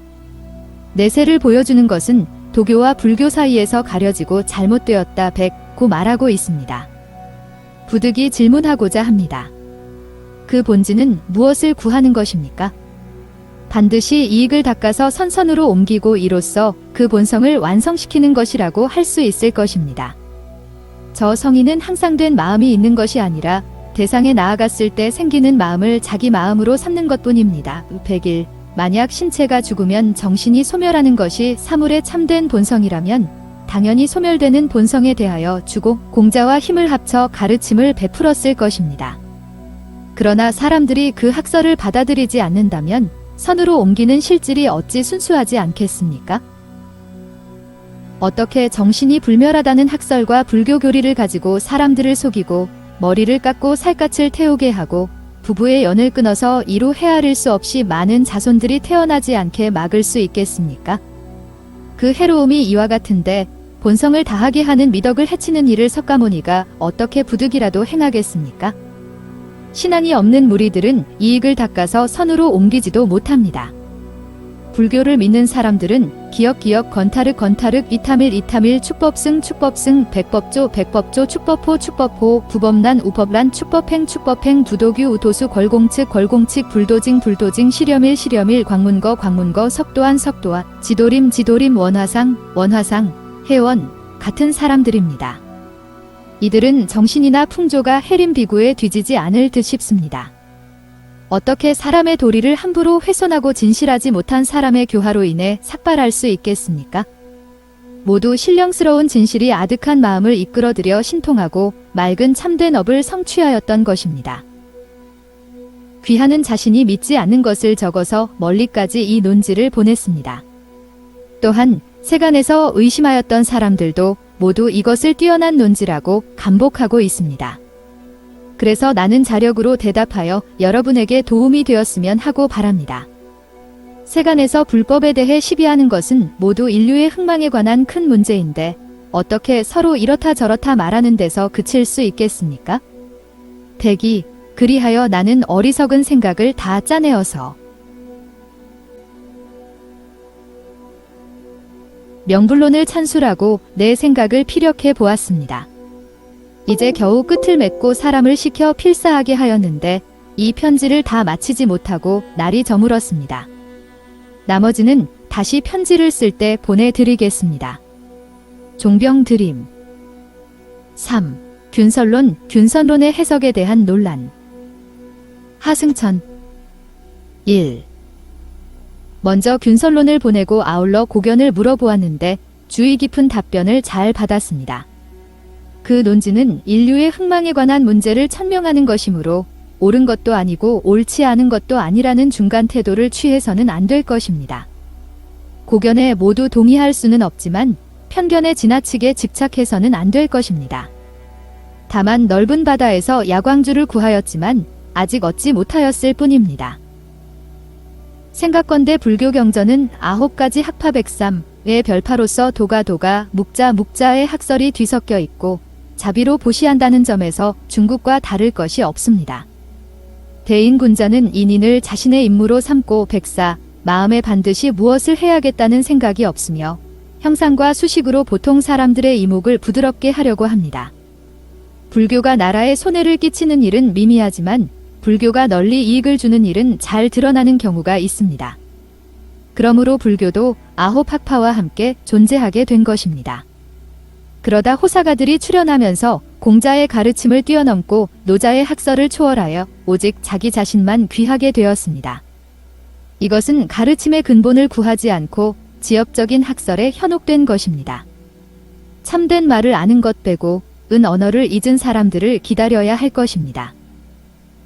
내세를 보여주는 것은 도교와 불교 사이에서 가려지고 잘못되었다 고 말하고 있습니다. 부득이 질문하고자 합니다. 그 본질은 무엇을 구하는 것입니까? 반드시 이익을 닦아서 선선으로 옮기고 이로써 그 본성을 완성시키는 것이라고 할 수 있을 것입니다. 저 성의는 항상된 마음이 있는 것이 아니라 대상에 나아갔을 때 생기는 마음을 자기 마음으로 삼는 것뿐입니다. 101. 만약 신체가 죽으면 정신이 소멸하는 것이 사물의 참된 본성이라면 당연히 소멸되는 본성에 대하여 주고 공자와 힘을 합쳐 가르침을 베풀었을 것입니다. 그러나 사람들이 그 학설을 받아들이지 않는다면 선으로 옮기는 실질이 어찌 순수하지 않겠습니까? 어떻게 정신이 불멸하다는 학설과 불교 교리를 가지고 사람들을 속이고 머리를 깎고 살갗을 태우게 하고 부부의 연을 끊어서 이루 헤아릴 수 없이 많은 자손들이 태어나지 않게 막을 수 있겠습니까? 그 해로움이 이와 같은데 본성을 다하게 하는 미덕을 해치는 일을 석가모니가 어떻게 부득이라도 행하겠습니까? 신앙이 없는 무리들은 이익을 닦아서 선으로 옮기지도 못합니다. 불교를 믿는 사람들은 기역 건타륵 이타밀 축법승 백법조 축법호 부법란 우법란 축법행 부도규 우도수 걸공측 불도징 시렴일 광문거 석도안 지도림 원화상 회원 같은 사람들입니다. 이들은 정신이나 풍조가 해림비구에 뒤지지 않을 듯 싶습니다. 어떻게 사람의 도리를 함부로 훼손하고 진실하지 못한 사람의 교화로 인해 삭발할 수 있겠습니까? 모두 신령스러운 진실이 아득한 마음을 이끌어들여 신통하고 맑은 참된 업을 성취하였던 것입니다. 귀하는 자신이 믿지 않는 것을 적어서 멀리까지 이 논지를 보냈습니다. 또한 세간에서 의심하였던 사람들도 모두 이것을 뛰어난 논지라고 감복하고 있습니다. 그래서 나는 자력으로 대답하여 여러분에게 도움이 되었으면 하고 바랍니다. 세간에서 불법에 대해 시비하는 것은 모두 인류의 흥망에 관한 큰 문제인데 어떻게 서로 이렇다 저렇다 말하는 데서 그칠 수 있겠습니까? 대기, 그리하여 나는 어리석은 생각을 다 짜내어서 명불론을 찬술하고 내 생각을 피력해 보았습니다. 이제 겨우 끝을 맺고 사람을 시켜 필사하게 하였는데 이 편지를 다 마치지 못하고 날이 저물었습니다. 나머지는 다시 편지를 쓸 때 보내드리겠습니다. 종병 드림 3. 균선론, 균선론의 해석에 대한 논란. 하승천 1. 먼저 균선론을 보내고 아울러 고견을 물어보았는데 주의 깊은 답변을 잘 받았습니다. 그 논지는 인류의 흥망에 관한 문제를 천명하는 것이므로 옳은 것도 아니고 옳지 않은 것도 아니라는 중간 태도를 취해서는 안 될 것입니다. 고견에 모두 동의할 수는 없지만 편견에 지나치게 집착해서는 안 될 것입니다. 다만 넓은 바다에서 야광주를 구하였지만 아직 얻지 못하였을 뿐입니다. 생각건대 불교 경전은 9가지 학파백삼의 별파로서 도가, 묵자의 학설이 뒤섞여 있고 자비로 보시한다는 점에서 중국과 다를 것이 없습니다. 대인군자는 인인을 자신의 임무로 삼고 백사, 마음에 반드시 무엇을 해야겠다는 생각이 없으며 형상과 수식으로 보통 사람들의 이목을 부드럽게 하려고 합니다. 불교가 나라에 손해를 끼치는 일은 미미하지만 불교가 널리 이익을 주는 일은 잘 드러나는 경우가 있습니다. 그러므로 불교도 9학파와 함께 존재하게 된 것입니다. 그러다 호사가들이 출현하면서 공자의 가르침을 뛰어넘고 노자의 학설을 초월하여 오직 자기 자신만 귀하게 되었습니다. 이것은 가르침의 근본을 구하지 않고 지엽적인 학설에 현혹된 것입니다. 참된 말을 아는 것 빼고 은 언어를 잊은 사람들을 기다려야 할 것입니다.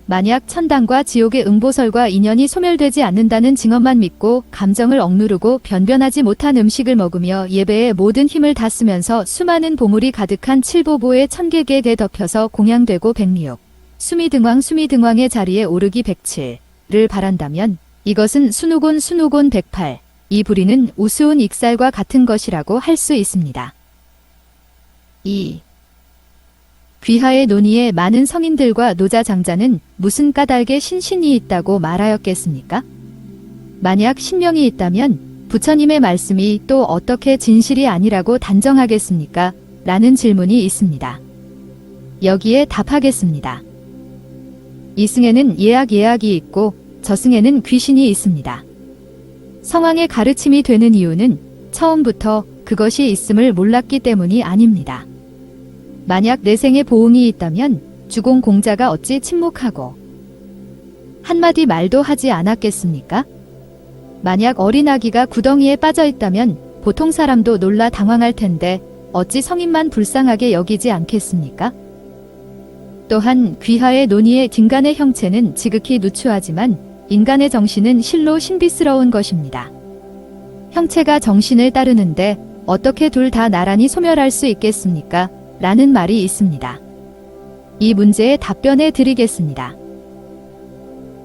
만약 천당과 지옥의 응보설과 인연이 소멸되지 않는다는 징언만 믿고 감정을 억누르고 변변하지 못한 음식을 먹으며 예배에 모든 힘을 다 쓰면서 수많은 보물이 가득한 칠보보에 천개개에 덮여서 공양되고 백미옥, 수미등왕의 자리에 오르기 107를 바란다면 이것은 순우곤 108, 이 부리는 우스운 익살과 같은 것이라고 할 수 있습니다. 2. 귀하의 논의에 많은 성인들과 노자 장자는 무슨 까닭에 신신이 있다고 말하였겠습니까? 만약 신명이 있다면 부처님의 말씀이 또 어떻게 진실이 아니라고 단정하겠습니까? 라는 질문이 있습니다. 여기에 답하겠습니다. 이 승에는 예악이 있고 저승에는 귀신이 있습니다. 성왕의 가르침이 되는 이유는 처음부터 그것이 있음을 몰랐기 때문이 아닙니다. 만약 내생에 보응이 있다면 주공 공자가 어찌 침묵하고 한마디 말도 하지 않았겠습니까? 만약 어린아기가 구덩이에 빠져 있다면 보통 사람도 놀라 당황할 텐데 어찌 성인만 불쌍하게 여기지 않겠습니까? 또한 귀하의 논의의 딩간의 형체는 지극히 누추하지만 인간의 정신은 실로 신비스러운 것입니다. 형체가 정신을 따르는데 어떻게 둘 다 나란히 소멸할 수 있겠습니까? 라는 말이 있습니다. 이 문제에 답변해 드리겠습니다.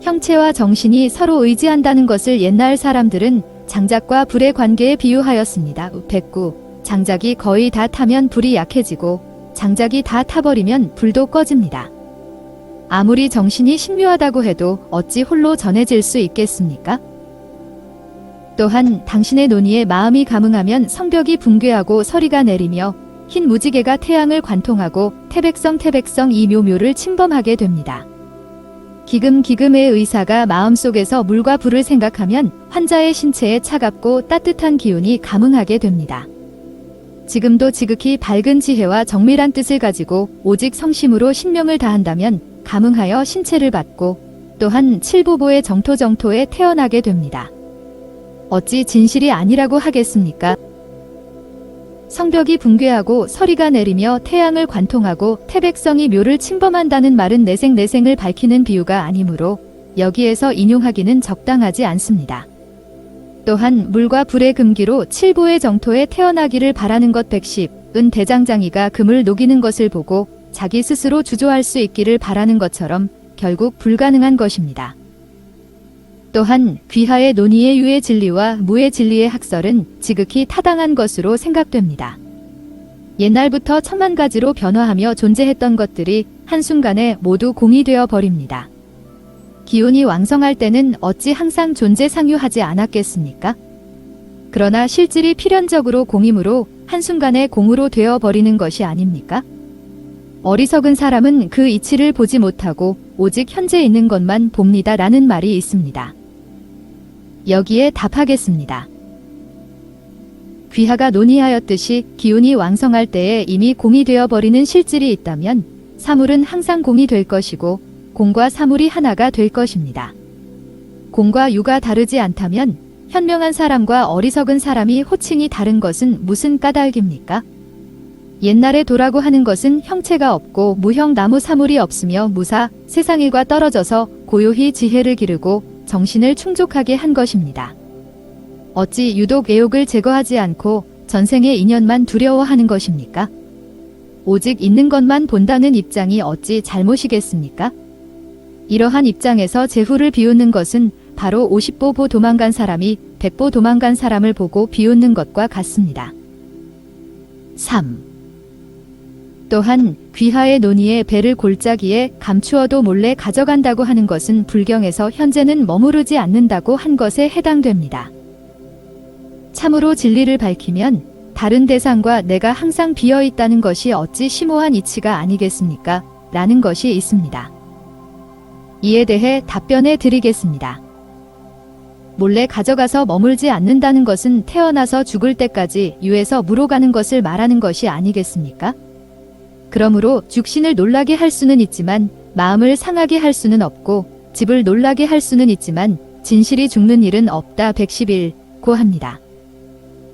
형체와 정신이 서로 의지한다는 것을 옛날 사람들은 장작과 불의 관계에 비유하였습니다. 109. 장작이 거의 다 타면 불이 약해지고 장작이 다 타버리면 불도 꺼집니다. 아무리 정신이 신묘하다고 해도 어찌 홀로 전해질 수 있겠습니까? 또한 당신의 논의에 마음이 감응하면 성벽이 붕괴하고 서리가 내리며 흰 무지개가 태양을 관통하고 태백성 이 묘묘를 침범하게 됩니다. 기금의 의사가 마음속에서 물과 불을 생각하면 환자의 신체에 차갑고 따뜻한 기운이 감응하게 됩니다. 지금도 지극히 밝은 지혜와 정밀한 뜻을 가지고 오직 성심으로 신명을 다한다면 감응하여 신체를 받고 또한 칠보보의 정토에 태어나게 됩니다. 어찌 진실이 아니라고 하겠습니까? 성벽이 붕괴하고 서리가 내리며 태양을 관통하고 태백성이 묘를 침범한다는 말은 내생을 밝히는 비유가 아니므로 여기에서 인용하기는 적당하지 않습니다. 또한 물과 불의 금기로 칠보의 정토에 태어나기를 바라는 것 110은 대장장이가 금을 녹이는 것을 보고 자기 스스로 주조할 수 있기를 바라는 것처럼 결국 불가능한 것입니다. 또한 귀하의 논의의 유의 진리와 무의 진리의 학설은 지극히 타당한 것으로 생각됩니다. 옛날부터 천만 가지로 변화하며 존재했던 것들이 한순간에 모두 공이 되어 버립니다. 기운이 왕성할 때는 어찌 항상 존재 상유하지 않았겠습니까? 그러나 실질이 필연적으로 공이므로 한순간에 공으로 되어 버리는 것이 아닙니까? 어리석은 사람은 그 이치를 보지 못하고 오직 현재 있는 것만 봅니다. 라는 말이 있습니다. 여기에 답하겠습니다. 귀하가 논의하였듯이 기운이 왕성할 때에 이미 공이 되어버리는 실질이 있다면 사물은 항상 공이 될 것이고 공과 사물이 하나가 될 것입니다. 공과 유가 다르지 않다면 현명한 사람과 어리석은 사람이 호칭이 다른 것은 무슨 까닭입니까? 옛날에 도라고 하는 것은 형체가 없고 무형 나무 사물이 없으며 무사, 세상일과 떨어져서 고요히 지혜를 기르고 정신을 충족하게 한 것입니다. 어찌 유독 애욕을 제거하지 않고 전생의 인연만 두려워하는 것입니까? 오직 있는 것만 본다는 입장이 어찌 잘못이겠습니까? 이러한 입장에서 제후를 비웃는 것은 바로 50보 도망간 사람이 100보 도망간 사람을 보고 비웃는 것과 같습니다. 3. 또한 귀하의 논의에 배를 골짜기에 감추어도 몰래 가져간다고 하는 것은 불경에서 현재는 머무르지 않는다고 한 것에 해당됩니다. 참으로 진리를 밝히면 다른 대상과 내가 항상 비어 있다는 것이 어찌 심오한 이치가 아니겠습니까? 라는 것이 있습니다. 이에 대해 답변해 드리겠습니다. 몰래 가져가서 머물지 않는다는 것은 태어나서 죽을 때까지 유에서 무로 가는 것을 말하는 것이 아니겠습니까? 그러므로 죽신을 놀라게 할 수는 있지만 마음을 상하게 할 수는 없고 집을 놀라게 할 수는 있지만 진실이 죽는 일은 없다. 111고 합니다.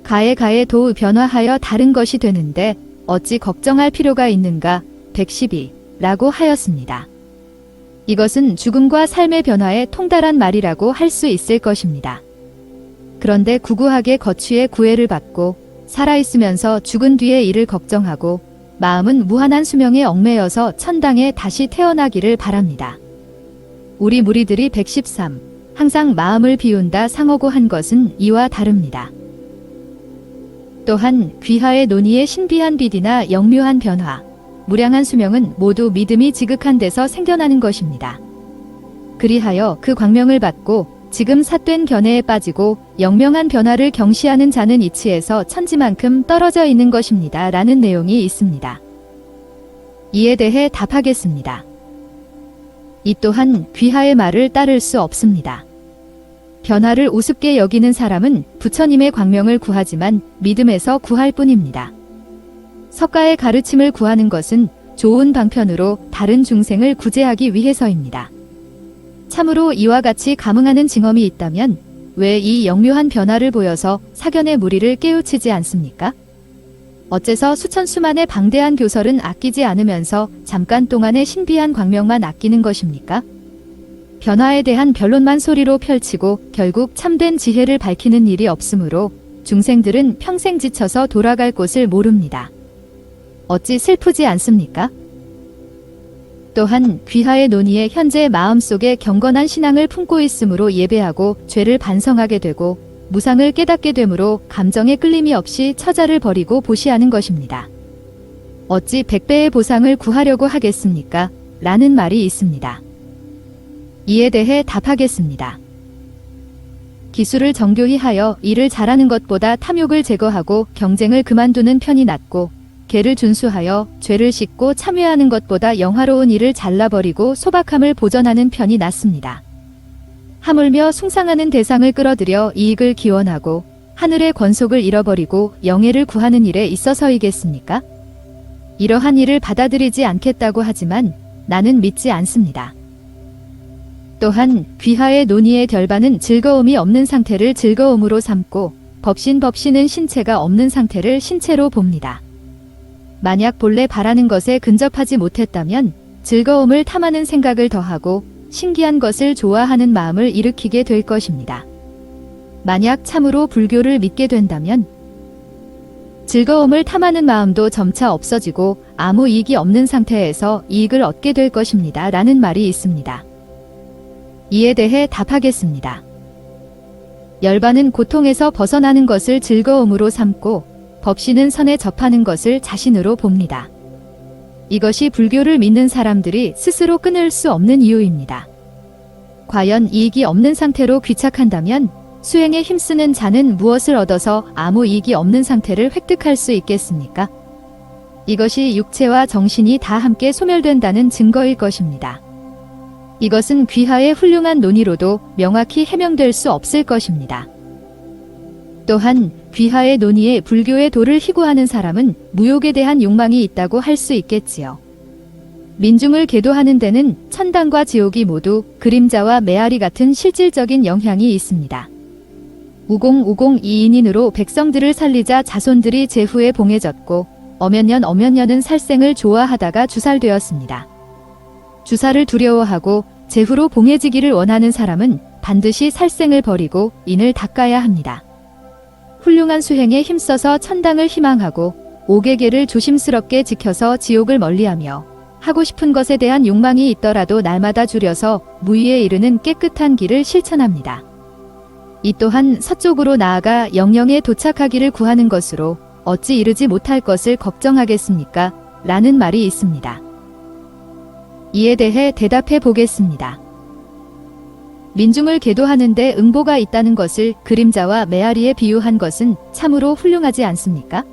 가에 도우 변화하여 다른 것이 되는데 어찌 걱정할 필요가 있는가? 112라고 하였습니다. 이것은 죽음과 삶의 변화에 통달한 말이라고 할 수 있을 것입니다. 그런데 구구하게 거취의 구애를 받고 살아있으면서 죽은 뒤의 일을 걱정하고 마음은 무한한 수명에 얽매여서 천당에 다시 태어나기를 바랍니다. 우리 무리들이 113 항상 마음을 비운다 상어고 한 것은 이와 다릅니다. 또한 귀하의 논의의 신비한 빛이나 영묘한 변화, 무량한 수명은 모두 믿음이 지극한 데서 생겨나는 것입니다. 그리하여 그 광명을 받고 지금 삿된 견해에 빠지고 영명한 변화를 경시하는 자는 이치에서 천지만큼 떨어져 있는 것입니다. 라는 내용이 있습니다. 이에 대해 답하겠습니다. 이 또한 귀하의 말을 따를 수 없습니다. 변화를 우습게 여기는 사람은 부처님의 광명을 구하지만 믿음에서 구할 뿐입니다. 석가의 가르침을 구하는 것은 좋은 방편으로 다른 중생을 구제하기 위해서입니다. 참으로 이와 같이 감응하는 징험이 있다면 왜 이 영묘한 변화를 보여서 사견의 무리를 깨우치지 않습니까? 어째서 수천 수만의 방대한 교설은 아끼지 않으면서 잠깐 동안의 신비한 광명만 아끼는 것입니까? 변화에 대한 변론만 소리로 펼치고 결국 참된 지혜를 밝히는 일이 없으므로 중생들은 평생 지쳐서 돌아갈 곳을 모릅니다. 어찌 슬프지 않습니까? 또한 귀하의 논의에 현재 마음속에 경건한 신앙을 품고 있으므로 예배하고 죄를 반성하게 되고 무상을 깨닫게 되므로 감정에 끌림이 없이 처자를 버리고 보시하는 것입니다. 어찌 100배의 보상을 구하려고 하겠습니까? 라는 말이 있습니다. 이에 대해 답하겠습니다. 기술을 정교히 하여 일을 잘하는 것보다 탐욕을 제거하고 경쟁을 그만두는 편이 낫고 계를 준수하여 죄를 씻고 참여하는 것보다 영화로운 일을 잘라버리고 소박함을 보전하는 편이 낫습니다. 하물며 숭상하는 대상을 끌어들여 이익을 기원하고 하늘의 권속을 잃어버리고 영예를 구하는 일에 있어서이겠습니까? 이러한 일을 받아들이지 않겠다고 하지만 나는 믿지 않습니다. 또한 귀하의 논의의 결반은 즐거움이 없는 상태를 즐거움으로 삼고 법신은 신체가 없는 상태를 신체로 봅니다. 만약 본래 바라는 것에 근접하지 못했다면 즐거움을 탐하는 생각을 더하고 신기한 것을 좋아하는 마음을 일으키게 될 것입니다. 만약 참으로 불교를 믿게 된다면 즐거움을 탐하는 마음도 점차 없어지고 아무 이익이 없는 상태에서 이익을 얻게 될 것입니다. 라는 말이 있습니다. 이에 대해 답하겠습니다. 열반은 고통에서 벗어나는 것을 즐거움으로 삼고 법신은 선에 접하는 것을 자신으로 봅니다. 이것이 불교를 믿는 사람들이 스스로 끊을 수 없는 이유입니다. 과연 이익이 없는 상태로 귀착한다면 수행에 힘쓰는 자는 무엇을 얻어서 아무 이익이 없는 상태를 획득할 수 있겠습니까? 이것이 육체와 정신이 다 함께 소멸된다는 증거일 것입니다. 이것은 귀하의 훌륭한 논의로도 명확히 해명될 수 없을 것입니다. 또한 귀하의 논의에 불교의 도를 희구하는 사람은 무욕에 대한 욕망이 있다고 할 수 있겠지요. 민중을 계도하는 데는 천당과 지옥이 모두 그림자와 메아리 같은 실질적인 영향이 있습니다. 우공우공 이인인으로 백성들을 살리자 자손들이 제후에 봉해졌고 어몇년은 살생을 좋아하다가 주살되었습니다. 주사를 두려워하고 제후로 봉해지기를 원하는 사람은 반드시 살생을 버리고 인을 닦아야 합니다. 훌륭한 수행에 힘써서 천당을 희망하고 오계계를 조심스럽게 지켜서 지옥을 멀리하며 하고 싶은 것에 대한 욕망이 있더라도 날마다 줄여서 무의에 이르는 깨끗한 길을 실천합니다. 이 또한 서쪽으로 나아가 영영에 도착하기를 구하는 것으로 어찌 이르지 못할 것을 걱정하겠습니까? 라는 말이 있습니다. 이에 대해 대답해 보겠습니다. 민중을 계도하는데 응보가 있다는 것을 그림자와 메아리에 비유한 것은 참으로 훌륭하지 않습니까?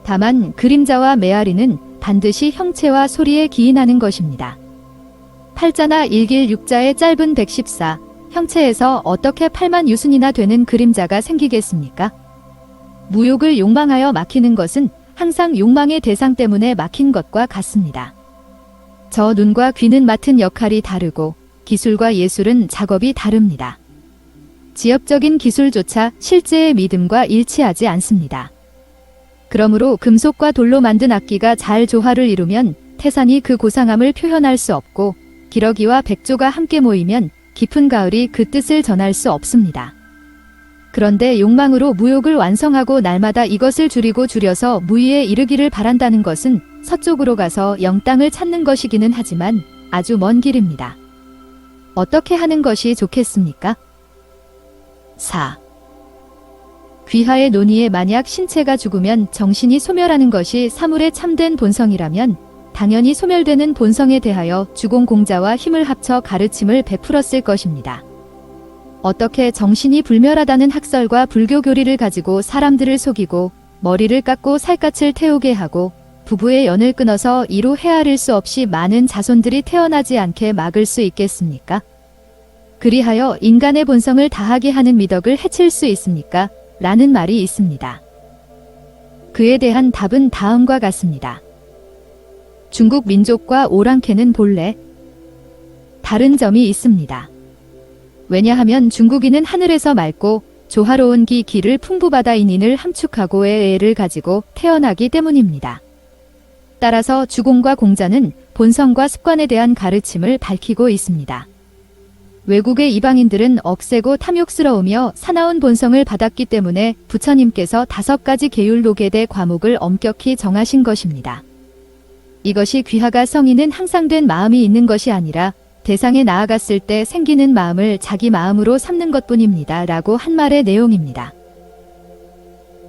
다만 그림자와 메아리는 반드시 형체와 소리에 기인하는 것입니다. 팔자나 일길 육자의 짧은 114, 형체에서 어떻게 8만 유순이나 되는 그림자가 생기겠습니까? 무욕을 욕망하여 막히는 것은 항상 욕망의 대상 때문에 막힌 것과 같습니다. 저 눈과 귀는 맡은 역할이 다르고 기술과 예술은 작업이 다릅니다. 지엽적인 기술조차 실제의 믿음과 일치하지 않습니다. 그러므로 금속과 돌로 만든 악기가 잘 조화를 이루면 태산이 그 고상함을 표현할 수 없고 기러기와 백조가 함께 모이면 깊은 가을이 그 뜻을 전할 수 없습니다. 그런데 욕망으로 무욕을 완성하고 날마다 이것을 줄이고 줄여서 무의에 이르기를 바란다는 것은 서쪽으로 가서 영땅을 찾는 것이기는 하지만 아주 먼 길입니다. 어떻게 하는 것이 좋겠습니까? 4. 귀하의 논의에 만약 신체가 죽으면 정신이 소멸하는 것이 사물의 참된 본성이라면 당연히 소멸되는 본성에 대하여 주공공자와 힘을 합쳐 가르침을 베풀었을 것입니다. 어떻게 정신이 불멸하다는 학설과 불교 교리를 가지고 사람들을 속이고 머리를 깎고 살갗을 태우게 하고 부부의 연을 끊어서 이로 헤아릴 수 없이 많은 자손들이 태어나지 않게 막을 수 있겠습니까? 그리하여 인간의 본성을 다하게 하는 미덕을 해칠 수 있습니까? 라는 말이 있습니다. 그에 대한 답은 다음과 같습니다. 중국 민족과 오랑캐는 본래 다른 점이 있습니다. 왜냐하면 중국인은 하늘에서 맑고 조화로운 기를 풍부받아 인인을 함축하고의 애를 가지고 태어나기 때문입니다. 따라서 주공과 공자는 본성과 습관에 대한 가르침을 밝히고 있습니다. 외국의 이방인들은 억세고 탐욕스러우며 사나운 본성을 받았기 때문에 부처님께서 5가지 계율록에대 과목을 엄격히 정하신 것입니다. 이것이 귀하가 성인은 항상된 마음이 있는 것이 아니라 대상에 나아갔을 때 생기는 마음을 자기 마음으로 삼는 것뿐입니다. 라고 한 말의 내용입니다.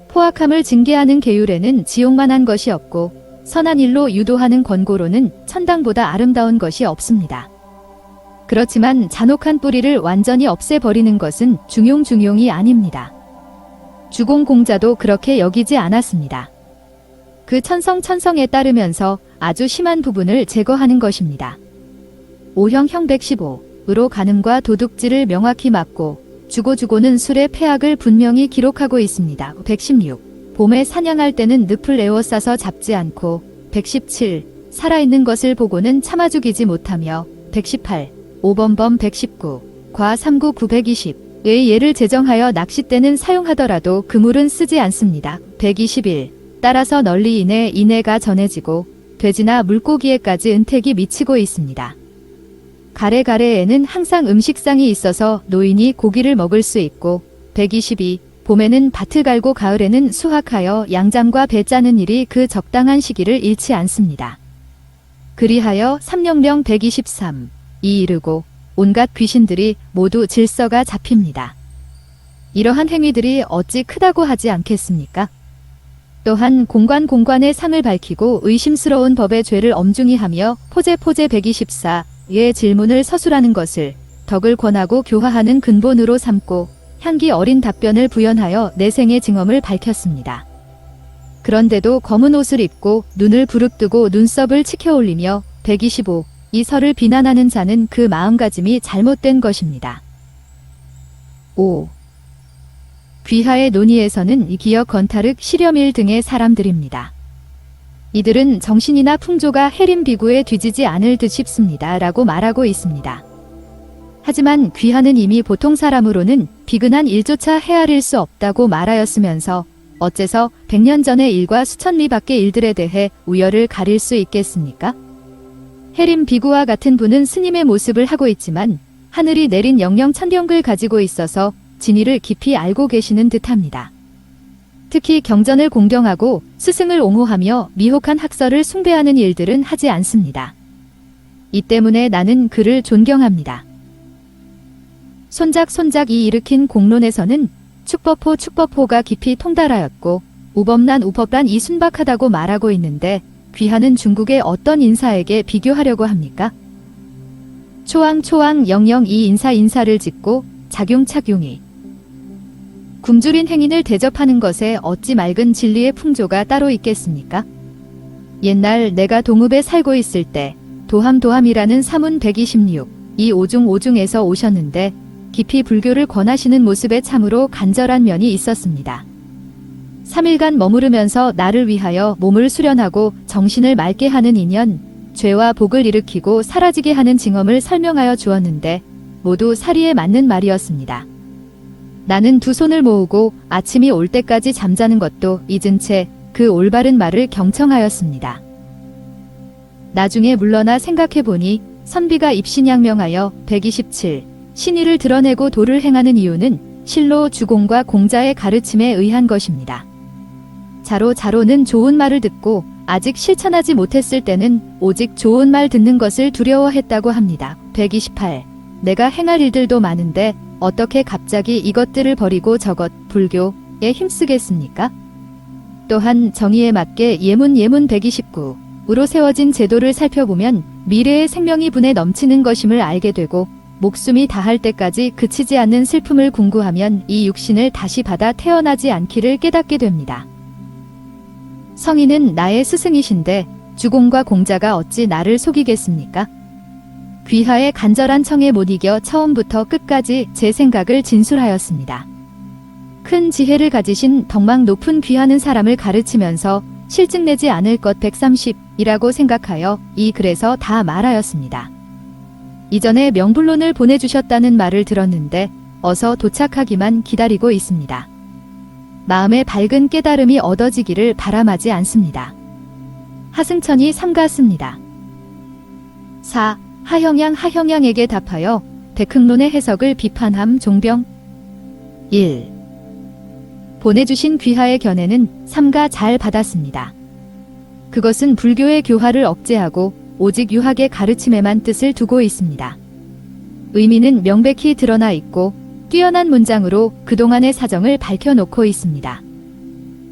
포악함을 징계하는 계율에는 지옥만한 것이 없고 선한 일로 유도하는 권고로는 천당보다 아름다운 것이 없습니다. 그렇지만 잔혹한 뿌리를 완전히 없애버리는 것은 중용이 아닙니다. 주공공자도 그렇게 여기지 않았습니다. 그 천성에 따르면서 아주 심한 부분을 제거하는 것입니다. 오형 115으로 간음과 도둑질을 명확히 막고 주고주고는 술의 폐악을 분명히 기록하고 있습니다. 116. 봄에 사냥할 때는 늪을 에워싸서 잡지 않고. 117. 살아있는 것을 보고는 참아 죽이지 못하며. 118. 5번범 119. 과 3구 920. 의 예를 제정하여 낚싯대는 사용하더라도 그물은 쓰지 않습니다. 121. 따라서 널리 인해가 전해지고 돼지나 물고기에까지 은택이 미치고 있습니다. 가래가래에는 항상 음식상이 있어서 노인이 고기를 먹을 수 있고. 122. 봄에는 밭을 갈고 가을에는 수확하여 양잠과 배 짜는 일이 그 적당한 시기를 잃지 않습니다. 그리하여 삼령령 123. 이 이르고 온갖 귀신들이 모두 질서가 잡힙니다. 이러한 행위들이 어찌 크다고 하지 않겠습니까? 또한 공관의 상을 밝히고 의심스러운 법의 죄를 엄중히 하며 포제 124의 질문을 서술하는 것을 덕을 권하고 교화하는 근본으로 삼고 향기 어린 답변을 부연하여 내생의 증언을 밝혔습니다. 그런데도 검은 옷을 입고 눈을 부릅뜨고 눈썹을 치켜올리며 125. 이 설을 비난하는 자는 그 마음가짐이 잘못된 것입니다. 5. 귀하의 논의에서는 기역 건타륵 시렴일 등의 사람들입니다. 이들은 정신이나 풍조가 해림 비구에 뒤지지 않을 듯 싶습니다. 라고 말하고 있습니다. 하지만 귀하는 이미 보통 사람으로는 비근한 일조차 헤아릴 수 없다고 말하였으면서 어째서 100년 전의 일과 수천 리 밖의 일들에 대해 우열을 가릴 수 있겠습니까? 해림 비구와 같은 분은 스님의 모습을 하고 있지만 하늘이 내린 영영 천경을 가지고 있어서 진리를 깊이 알고 계시는 듯합니다. 특히 경전을 공경하고 스승을 옹호하며 미혹한 학설을 숭배하는 일들은 하지 않습니다. 이 때문에 나는 그를 존경합니다. 손작이 일으킨 공론에서는 축법호가 깊이 통달하였고 우법란 이 순박하다고 말하고 있는데 귀하는 중국의 어떤 인사에게 비교하려고 합니까? 초왕 영영 이 인사를 짓고 작용이 굶주린 행인을 대접하는 것에 어찌 맑은 진리의 풍조가 따로 있겠습니까? 옛날 내가 동읍에 살고 있을 때 도함이라는 사문 126 이 오중에서 오셨는데 깊이 불교를 권하시는 모습에 참으로 간절한 면이 있었습니다. 3일간 머무르면서 나를 위하여 몸을 수련하고 정신을 맑게 하는 인연, 죄와 복을 일으키고 사라지게 하는 징험을 설명하여 주었는데 모두 사리에 맞는 말이었습니다. 나는 두 손을 모으고 아침이 올 때까지 잠자는 것도 잊은 채 그 올바른 말을 경청하였습니다. 나중에 물러나 생각해보니 선비가 입신양명하여 127 신의를 드러내고 도를 행하는 이유는 실로 주공과 공자의 가르침에 의한 것입니다. 자로는 좋은 말을 듣고 아직 실천하지 못했을 때는 오직 좋은 말 듣는 것을 두려워했다고 합니다. 128. 내가 행할 일들도 많은데 어떻게 갑자기 이것들을 버리고 저것 불교에 힘쓰겠습니까? 또한 정의에 맞게 예문 129으로 세워진 제도를 살펴보면 미래의 생명이 분에 넘치는 것임을 알게 되고 목숨이 다할 때까지 그치지 않는 슬픔을 궁구하면 이 육신을 다시 받아 태어나지 않기를 깨닫게 됩니다. 성인은 나의 스승이신데 주공과 공자가 어찌 나를 속이겠습니까? 귀하의 간절한 청에 못 이겨 처음부터 끝까지 제 생각을 진술하였습니다. 큰 지혜를 가지신 덕망 높은 귀하는 사람을 가르치면서 실증내지 않을 것 130이라고 생각하여 이 글에서 다 말하였습니다. 이전에 명불론을 보내주셨다는 말을 들었는데 어서 도착하기만 기다리고 있습니다. 마음의 밝은 깨달음이 얻어지기를 바람하지 않습니다. 하승천이 삼갔습니다. 4. 하형양에게 답하여 백흥론의 해석을 비판함 종병 1. 보내주신 귀하의 견해는 삼가 잘 받았습니다. 그것은 불교의 교화를 억제하고 오직 유학의 가르침에만 뜻을 두고 있습니다. 의미는 명백히 드러나 있고 뛰어난 문장으로 그동안의 사정을 밝혀놓고 있습니다.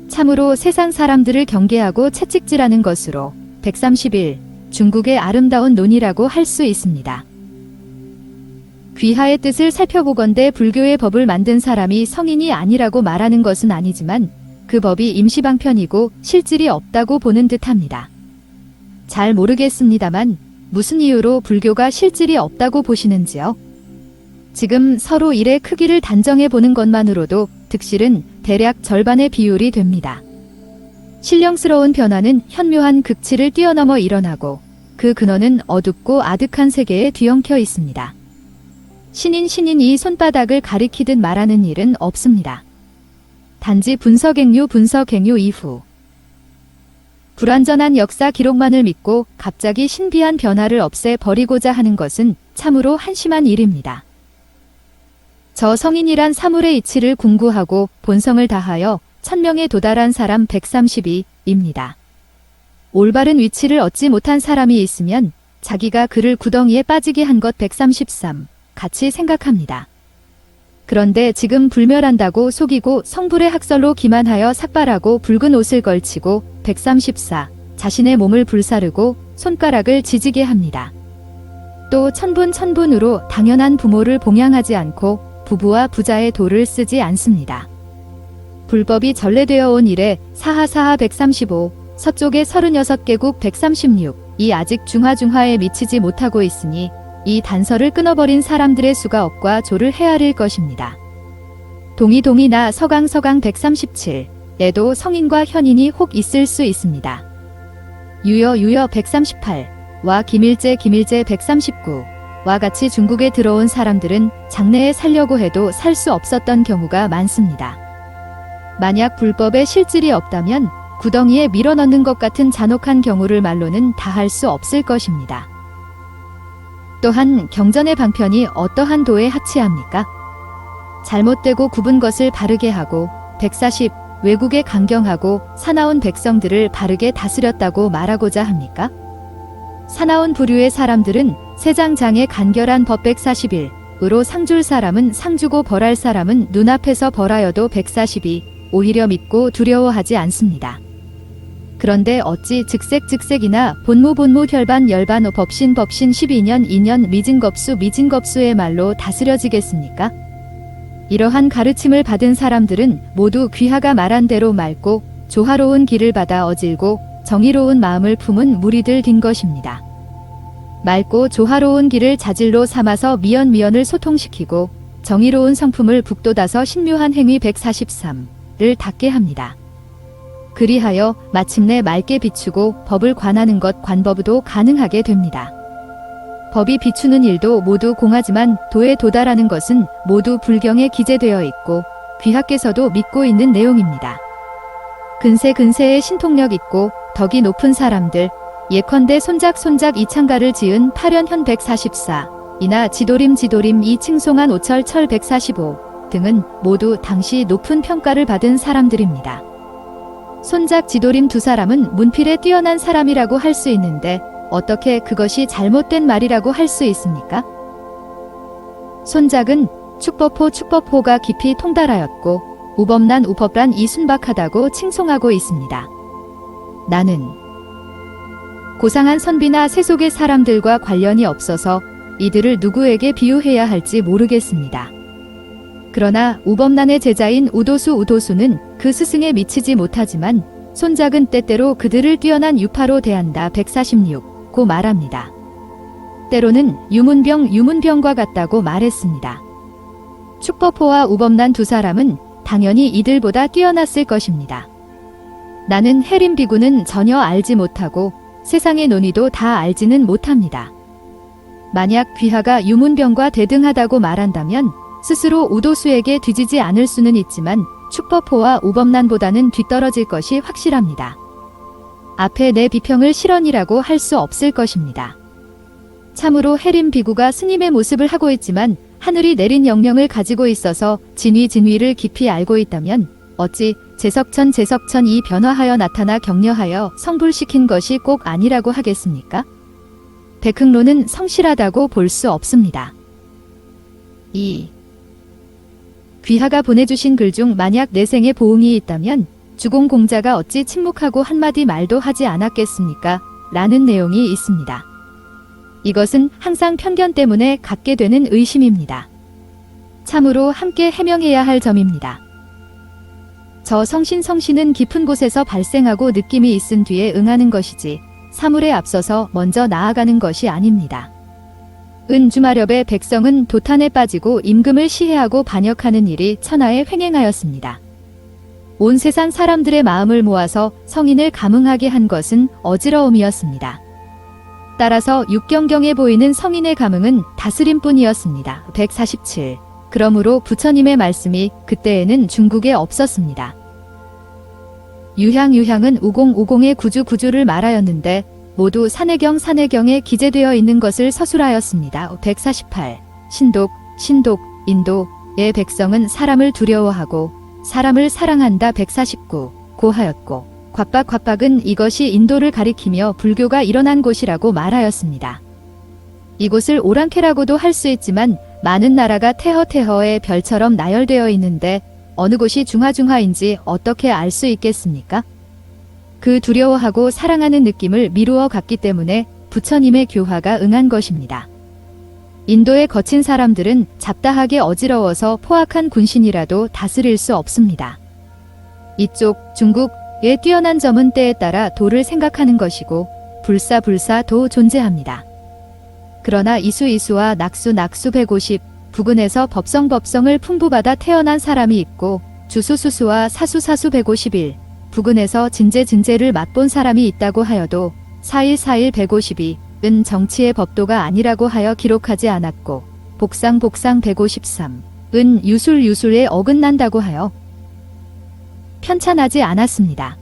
참으로 세상 사람들을 경계하고 채찍질하는 것으로 131. 중국의 아름다운 논이라고 할 수 있습니다. 귀하의 뜻을 살펴보건대 불교의 법을 만든 사람이 성인이 아니라고 말하는 것은 아니지만 그 법이 임시방편이고 실질이 없다고 보는 듯합니다. 잘 모르겠습니다만 무슨 이유로 불교가 실질이 없다고 보시는지요? 지금 서로 일의 크기를 단정해 보는 것만으로도 득실은 대략 절반의 비율이 됩니다. 신령스러운 변화는 현묘한 극치를 뛰어넘어 일어나고 그 근원은 어둡고 아득한 세계에 뒤엉켜 있습니다. 신인이 손바닥을 가리키듯 말하는 일은 없습니다. 단지 분석행류 이후 불완전한 역사 기록만을 믿고 갑자기 신비한 변화를 없애버리고자 하는 것은 참으로 한심한 일입니다. 저 성인이란 사물의 이치를 궁구하고 본성을 다하여 1000명에 도달한 사람 132입니다. 올바른 위치를 얻지 못한 사람이 있으면 자기가 그를 구덩이에 빠지게 한 것 133 같이 생각합니다. 그런데 지금 불멸한다고 속이고 성불의 학설로 기만하여 삭발하고 붉은 옷을 걸치고 134 자신의 몸을 불사르고 손가락을 지지게 합니다. 또 천분으로 당연한 부모를 봉양하지 않고 부부와 부자의 도를 쓰지 않습니다. 불법이 전래되어 온 이래 사하 135, 서쪽의 36개국 136이 아직 중화에 미치지 못하고 있으니 이 단서를 끊어버린 사람들의 수가 억과 조를 헤아릴 것입니다. 동이나 서강 137에도 성인과 현인이 혹 있을 수 있습니다. 유여 138와 김일제 139와 같이 중국에 들어온 사람들은 장래에 살려고 해도 살 수 없었던 경우가 많습니다. 만약 불법에 실질이 없다면 구덩이에 밀어넣는 것 같은 잔혹한 경우를 말로는 다 할 수 없을 것입니다. 또한 경전의 방편이 어떠한 도에 합치합니까? 잘못되고 굽은 것을 바르게 하고 140 외국에 강경하고 사나운 백성들을 바르게 다스렸다고 말하고자 합니까? 사나운 부류의 사람들은 세장장에 간결한 법 141으로 상줄 사람은 상주고 벌할 사람은 눈앞에서 벌하여도 142 오히려 믿고 두려워하지 않습니다. 그런데 어찌 즉색이나 본무 혈반 열반 법신 12년 미진겁수의 말로 다스려지겠습니까? 이러한 가르침을 받은 사람들은 모두 귀하가 말한 대로 맑고 조화로운 길을 받아 어질고 정의로운 마음을 품은 무리들 된 것입니다. 맑고 조화로운 길을 자질로 삼아서 미연을 소통시키고 정의로운 성품을 북돋아서 신묘한 행위 143를 닦게 합니다. 그리하여 마침내 맑게 비추고 법을 관하는 것 관법도 가능하게 됩니다. 법이 비추는 일도 모두 공하지만 도에 도달하는 것은 모두 불경에 기재되어 있고 귀하께서도 믿고 있는 내용입니다. 근세의 신통력 있고 덕이 높은 사람들, 예컨대 손작 이창가를 지은 8년현 144이나 지도림 이 칭송한 오철 145 등은 모두 당시 높은 평가를 받은 사람들입니다. 손작 지도림 두 사람은 문필에 뛰어난 사람이라고 할 수 있는데 어떻게 그것이 잘못된 말이라고 할 수 있습니까? 손작은 축법호가 깊이 통달하였고 우법란 이순박하다고 칭송하고 있습니다. 나는 고상한 선비나 세속의 사람들과 관련이 없어서 이들을 누구에게 비유해야 할지 모르겠습니다. 그러나 우법난의 제자인 우도수는 그 스승에 미치지 못하지만 손작은 때때로 그들을 뛰어난 유파로 대한다 146고 말합니다. 때로는 유문병과 같다고 말했습니다. 축법호와 우법난 두 사람은 당연히 이들보다 뛰어났을 것입니다. 나는 해림비구는 전혀 알지 못하고 세상의 논의도 다 알지는 못합니다. 만약 귀하가 유문병과 대등하다고 말한다면 스스로 우도수에게 뒤지지 않을 수는 있지만 축법호와 우법난보다는 뒤떨어질 것이 확실합니다. 앞에 내 비평을 실언이라고 할 수 없을 것입니다. 참으로 해림비구가 스님의 모습을 하고 있지만 하늘이 내린 영령을 가지고 있어서 진위를 깊이 알고 있다면 어찌 제석천이 변화하여 나타나 격려하여 성불시킨 것이 꼭 아니라고 하겠습니까? 백흥로는 성실하다고 볼 수 없습니다. 2. 귀하가 보내주신 글 중 만약 내생에 보응이 있다면 주공공자가 어찌 침묵하고 한마디 말도 하지 않았겠습니까? 라는 내용이 있습니다. 이것은 항상 편견 때문에 갖게 되는 의심입니다. 참으로 함께 해명해야 할 점입니다. 저 성신은 깊은 곳에서 발생하고 느낌이 있은 뒤에 응하는 것이지 사물에 앞서서 먼저 나아가는 것이 아닙니다. 주마렵의 백성은 도탄에 빠지고 임금을 시해하고 반역하는 일이 천하에 횡행하였습니다. 온 세상 사람들의 마음을 모아서 성인을 감흥하게 한 것은 어지러움이었습니다. 따라서 육경경에 보이는 성인의 감흥은 다스림뿐이었습니다. 147. 그러므로 부처님의 말씀이 그때에는 중국에 없었습니다. 유향은 우공의 구주를 말하였는데 모두 산해경에 기재되어 있는 것을 서술하였습니다. 148. 신독, 인도의 백성은 사람을 두려워하고 사람을 사랑한다. 149. 고하였고 곽박은 이것이 인도를 가리키며 불교가 일어난 곳이라고 말하였습니다. 이곳을 오랑캐라고도 할 수 있지만 많은 나라가 태허의 별처럼 나열되어 있는데 어느 곳이 중하인지 어떻게 알 수 있겠습니까? 그 두려워하고 사랑하는 느낌을 미루어 갔기 때문에 부처님의 교화가 응한 것입니다. 인도에 거친 사람들은 잡다하게 어지러워서 포악한 군신이라도 다스릴 수 없습니다. 이쪽 중국의 뛰어난 점은 때에 따라 도를 생각하는 것이고 불사도 존재합니다. 그러나 이수와 낙수 150 부근에서 법성을 풍부받아 태어난 사람이 있고 주수수와 사수 151 부근에서 진제를 맛본 사람이 있다고 하여도 41 152은 정치의 법도가 아니라고 하여 기록하지 않았고 복상 153은 유술에 어긋난다고 하여 편찬하지 않았습니다.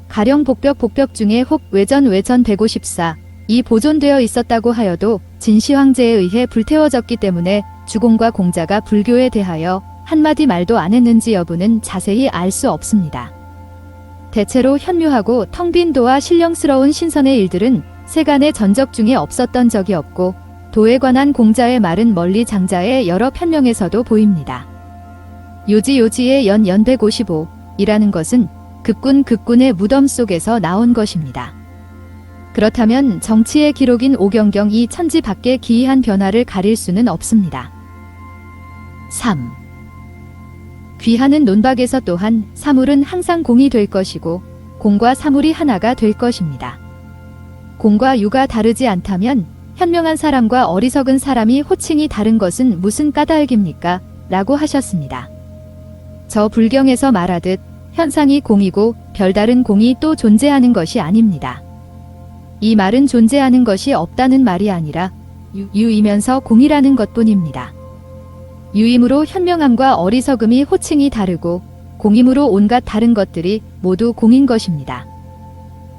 가령 복벽 중에 혹 외전 154 이 보존되어 있었다고 하여도 진시황제에 의해 불태워졌기 때문에 주공과 공자가 불교에 대하여 한마디 말도 안 했는지 여부는 자세히 알 수 없습니다. 대체로 현묘하고 텅 빈 도와 신령스러운 신선의 일들은 세간의 전적 중에 없었던 적이 없고 도에 관한 공자의 말은 멀리 장자의 여러 편명에서도 보입니다. 요지의 연 155이라는 것은 극군의 무덤 속에서 나온 것입니다. 그렇다면 정치의 기록인 오경경 이 천지 밖의 기이한 변화를 가릴 수는 없습니다. 3. 귀하는 논박에서 또한 사물은 항상 공이 될 것이고 공과 사물이 하나가 될 것입니다. 공과 유가 다르지 않다면 현명한 사람과 어리석은 사람이 호칭이 다른 것은 무슨 까닭입니까? 라고 하셨습니다. 저 불경에서 말하듯 현상이 공이고 별다른 공이 또 존재하는 것이 아닙니다. 이 말은 존재하는 것이 없다는 말이 아니라 유이면서 공이라는 것뿐입니다. 유임으로 현명함과 어리석음이 호칭이 다르고 공임으로 온갖 다른 것들이 모두 공인 것입니다.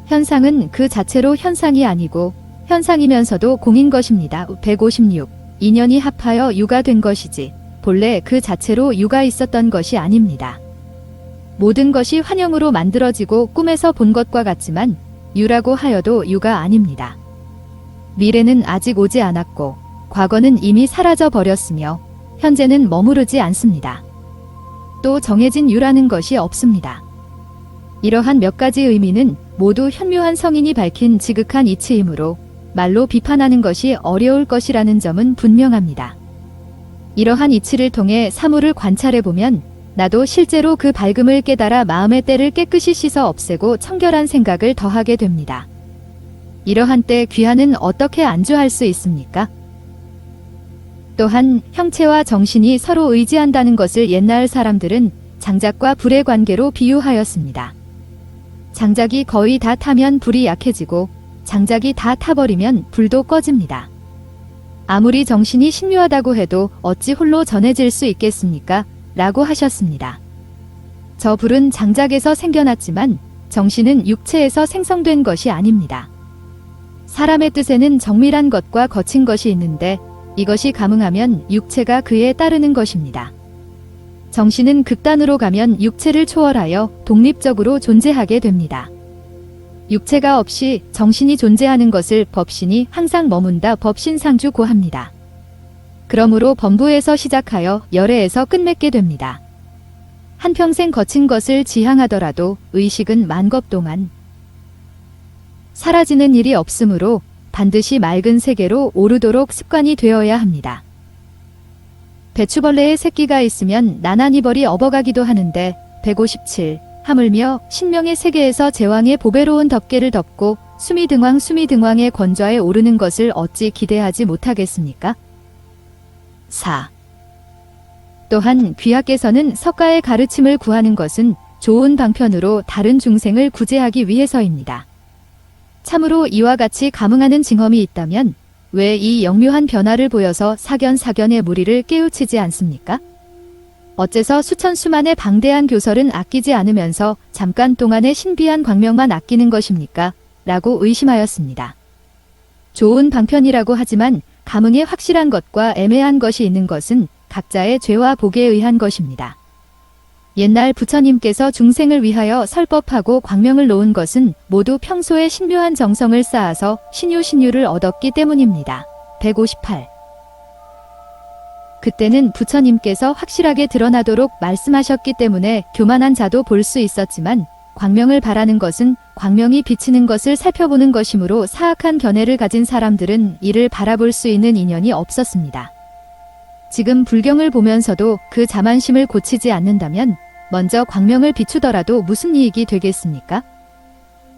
현상은 그 자체로 현상이 아니고 현상이면서도 공인 것입니다. 156. 인연이 합하여 유가 된 것이지 본래 그 자체로 유가 있었던 것이 아닙니다. 모든 것이 환영으로 만들어지고 꿈에서 본 것과 같지만 유라고 하여도 유가 아닙니다. 미래는 아직 오지 않았고 과거는 이미 사라져 버렸으며 현재는 머무르지 않습니다. 또 정해진 유라는 것이 없습니다. 이러한 몇 가지 의미는 모두 현묘한 성인이 밝힌 지극한 이치이므로 말로 비판하는 것이 어려울 것이라는 점은 분명합니다. 이러한 이치를 통해 사물을 관찰해보면 나도 실제로 그 밝음을 깨달아 마음의 때를 깨끗이 씻어 없애고 청결한 생각을 더하게 됩니다. 이러한 때 귀하는 어떻게 안주할 수 있습니까? 또한 형체와 정신이 서로 의지한다는 것을 옛날 사람들은 장작과 불의 관계로 비유하였습니다. 장작이 거의 다 타면 불이 약해지고 장작이 다 타버리면 불도 꺼집니다. 아무리 정신이 신묘하다고 해도 어찌 홀로 전해질 수 있겠습니까? 라고 하셨습니다. 저 불은 장작에서 생겨났지만 정신은 육체에서 생성된 것이 아닙니다. 사람의 뜻에는 정밀한 것과 거친 것이 있는데 이것이 감응하면 육체가 그에 따르는 것입니다. 정신은 극단으로 가면 육체를 초월하여 독립적으로 존재하게 됩니다. 육체가 없이 정신이 존재하는 것을 법신이 항상 머문다 법신상주고 합니다. 그러므로 범부에서 시작하여 열애에서 끝맺게 됩니다. 한평생 거친 것을 지향하더라도 의식은 만겁 동안 사라지는 일이 없으므로 반드시 맑은 세계로 오르도록 습관이 되어야 합니다. 배추벌레의 새끼가 있으면 나나니 벌이 업어가기도 하는데 157. 하물며 신명의 세계에서 제왕의 보배로운 덮개를 덮고 수미등왕의 권좌에 오르는 것을 어찌 기대하지 못하겠습니까? 4. 또한 귀하께서는 석가의 가르침을 구하는 것은 좋은 방편으로 다른 중생을 구제하기 위해서입니다. 참으로 이와 같이 감응하는 징험이 있다면 왜 이 영묘한 변화를 보여서 사견의 무리를 깨우치지 않습니까? 어째서 수천 수만의 방대한 교설은 아끼지 않으면서 잠깐 동안의 신비한 광명만 아끼는 것입니까? 라고 의심하였습니다. 좋은 방편이라고 하지만 감흥에 확실한 것과 애매한 것이 있는 것은 각자의 죄와 복에 의한 것입니다. 옛날 부처님께서 중생을 위하여 설법하고 광명을 놓은 것은 모두 평소에 신묘한 정성을 쌓아서 신유를 얻었기 때문입니다. 158. 그때는 부처님께서 확실하게 드러나도록 말씀하셨기 때문에 교만한 자도 볼 수 있었지만 광명을 바라는 것은 광명이 비치는 것을 살펴보는 것이므로 사악한 견해를 가진 사람들은 이를 바라볼 수 있는 인연이 없었습니다. 지금 불경을 보면서도 그 자만심을 고치지 않는다면 먼저 광명을 비추더라도 무슨 이익이 되겠습니까?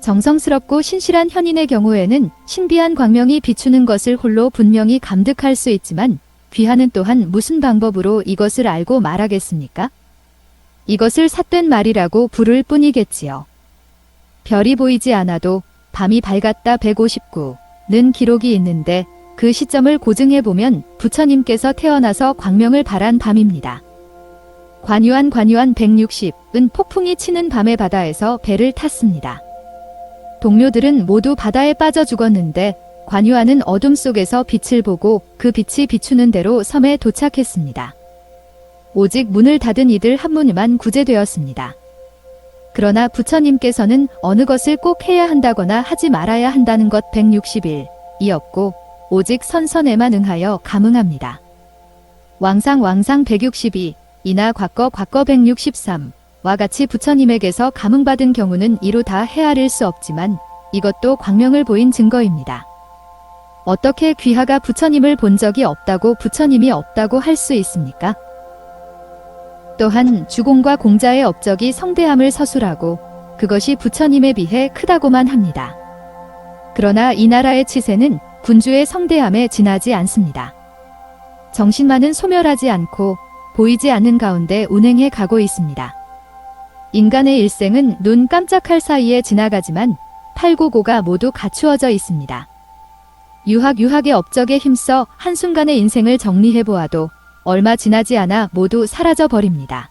정성스럽고 신실한 현인의 경우에는 신비한 광명이 비추는 것을 홀로 분명히 감득할 수 있지만 귀하는 또한 무슨 방법으로 이것을 알고 말하겠습니까? 이것을 삿된 말이라고 부를 뿐이겠지요. 별이 보이지 않아도 밤이 밝았다 159는 기록이 있는데 그 시점을 고증해보면 부처님께서 태어나서 광명을 발한 밤입니다. 관유한 160은 폭풍이 치는 밤의 바다에서 배를 탔습니다. 동료들은 모두 바다에 빠져 죽었는데 관유한은 어둠 속에서 빛을 보고 그 빛이 비추는 대로 섬에 도착했습니다. 오직 문을 닫은 이들 한 분만 구제되었습니다. 그러나 부처님께서는 어느 것을 꼭 해야 한다거나 하지 말아야 한다는 것 161이었고 오직 선선에만 응하여 감응합니다. 왕상 162 이나 과거 163와 같이 부처님에게서 감응받은 경우는 이루 다 헤아릴 수 없지만 이것도 광명을 보인 증거입니다. 어떻게 귀하가 부처님을 본 적이 없다고 부처님이 없다고 할 수 있습니까? 또한 주공과 공자의 업적이 성대함을 서술하고 그것이 부처님에 비해 크다고만 합니다. 그러나 이 나라의 치세는 군주의 성대함에 지나지 않습니다. 정신만은 소멸하지 않고 보이지 않는 가운데 운행해 가고 있습니다. 인간의 일생은 눈 깜짝할 사이에 지나가지만 팔고고가 모두 갖추어져 있습니다. 유학의 업적에 힘써 한순간의 인생을 정리해보아도 얼마 지나지 않아 모두 사라져 버립니다.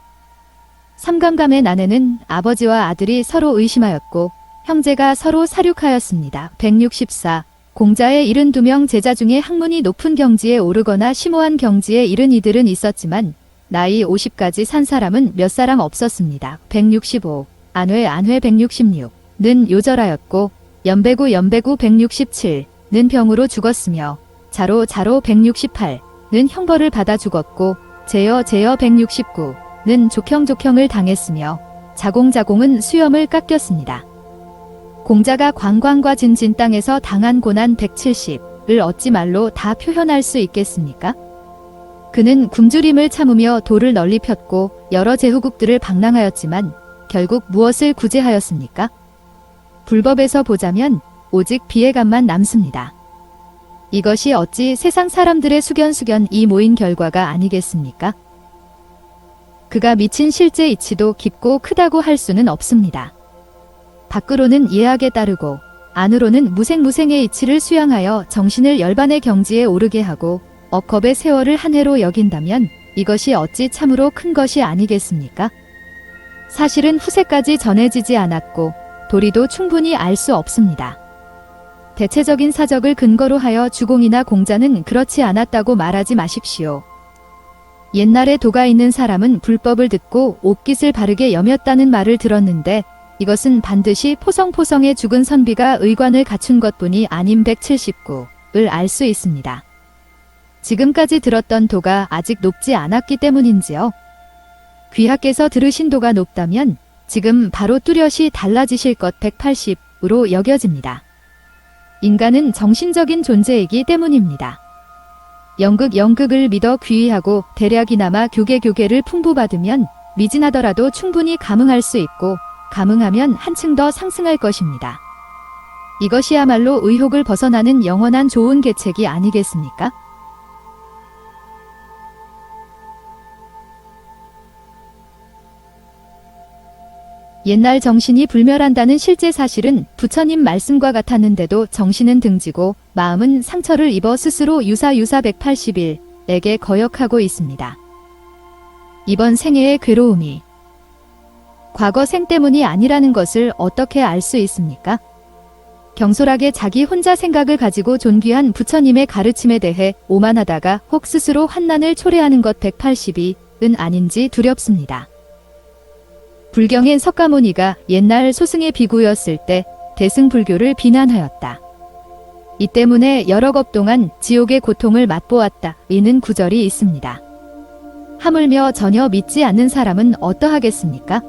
삼감감의 난해는 아버지와 아들이 서로 의심하였고 형제가 서로 사륙하였습니다. 164. 공자의 72명 제자 중에 학문이 높은 경지에 오르거나 심오한 경지에 이른 이들은 있었지만 나이 50까지 산 사람은 몇 사람 없었습니다. 165. 안회 166는 요절하였고 연배구 167는 병으로 죽었으며 자로 168는 형벌을 받아 죽었고 제여 169는 조형을 당했으며 자공은 수염을 깎였습니다. 공자가 광광과 진진 땅에서 당한 고난 170을 어찌 말로 다 표현할 수 있겠습니까? 그는 굶주림을 참으며 돌을 널리 폈고 여러 제후국들을 방랑하였지만 결국 무엇을 구제하였습니까? 불법에서 보자면 오직 비애감만 남습니다. 이것이 어찌 세상 사람들의 수견이 모인 결과가 아니겠습니까? 그가 미친 실제 이치도 깊고 크다고 할 수는 없습니다. 밖으로는 예학에 따르고 안으로는 무생의 이치를 수양하여 정신을 열반의 경지에 오르게 하고 억겁의 세월을 한 해로 여긴다면 이것이 어찌 참으로 큰 것이 아니겠습니까? 사실은 후세까지 전해지지 않았고 도리도 충분히 알 수 없습니다. 대체적인 사적을 근거로 하여 주공이나 공자는 그렇지 않았다고 말하지 마십시오. 옛날에 도가 있는 사람은 불법을 듣고 옷깃을 바르게 여몄다는 말을 들었는데 이것은 반드시 포성포성의 죽은 선비가 의관을 갖춘 것뿐이 아닌 179을 알 수 있습니다. 지금까지 들었던 도가 아직 높지 않았기 때문인지요. 귀하께서 들으신 도가 높다면 지금 바로 뚜렷이 달라지실 것 180으로 여겨집니다. 인간은 정신적인 존재이기 때문입니다. 연극을 믿어 귀의하고 대략이나마 교계를 풍부받으면 미진하더라도 충분히 감응할 수 있고 감응하면 한층 더 상승할 것입니다. 이것이야말로 의혹을 벗어나는 영원한 좋은 계책이 아니겠습니까? 옛날 정신이 불멸한다는 실제 사실은 부처님 말씀과 같았는데도 정신은 등지고 마음은 상처를 입어 스스로 유사 181에게 거역하고 있습니다. 이번 생애의 괴로움이 과거 생 때문이 아니라는 것을 어떻게 알 수 있습니까? 경솔하게 자기 혼자 생각을 가지고 존귀한 부처님의 가르침에 대해 오만하다가 혹 스스로 환난을 초래하는 것 182은 아닌지 두렵습니다. 불경의 석가모니가 옛날 소승의 비구였을 때 대승불교를 비난하였다. 이 때문에 여러 겁 동안 지옥의 고통을 맛보았다. 이는 구절이 있습니다. 하물며 전혀 믿지 않는 사람은 어떠하겠습니까?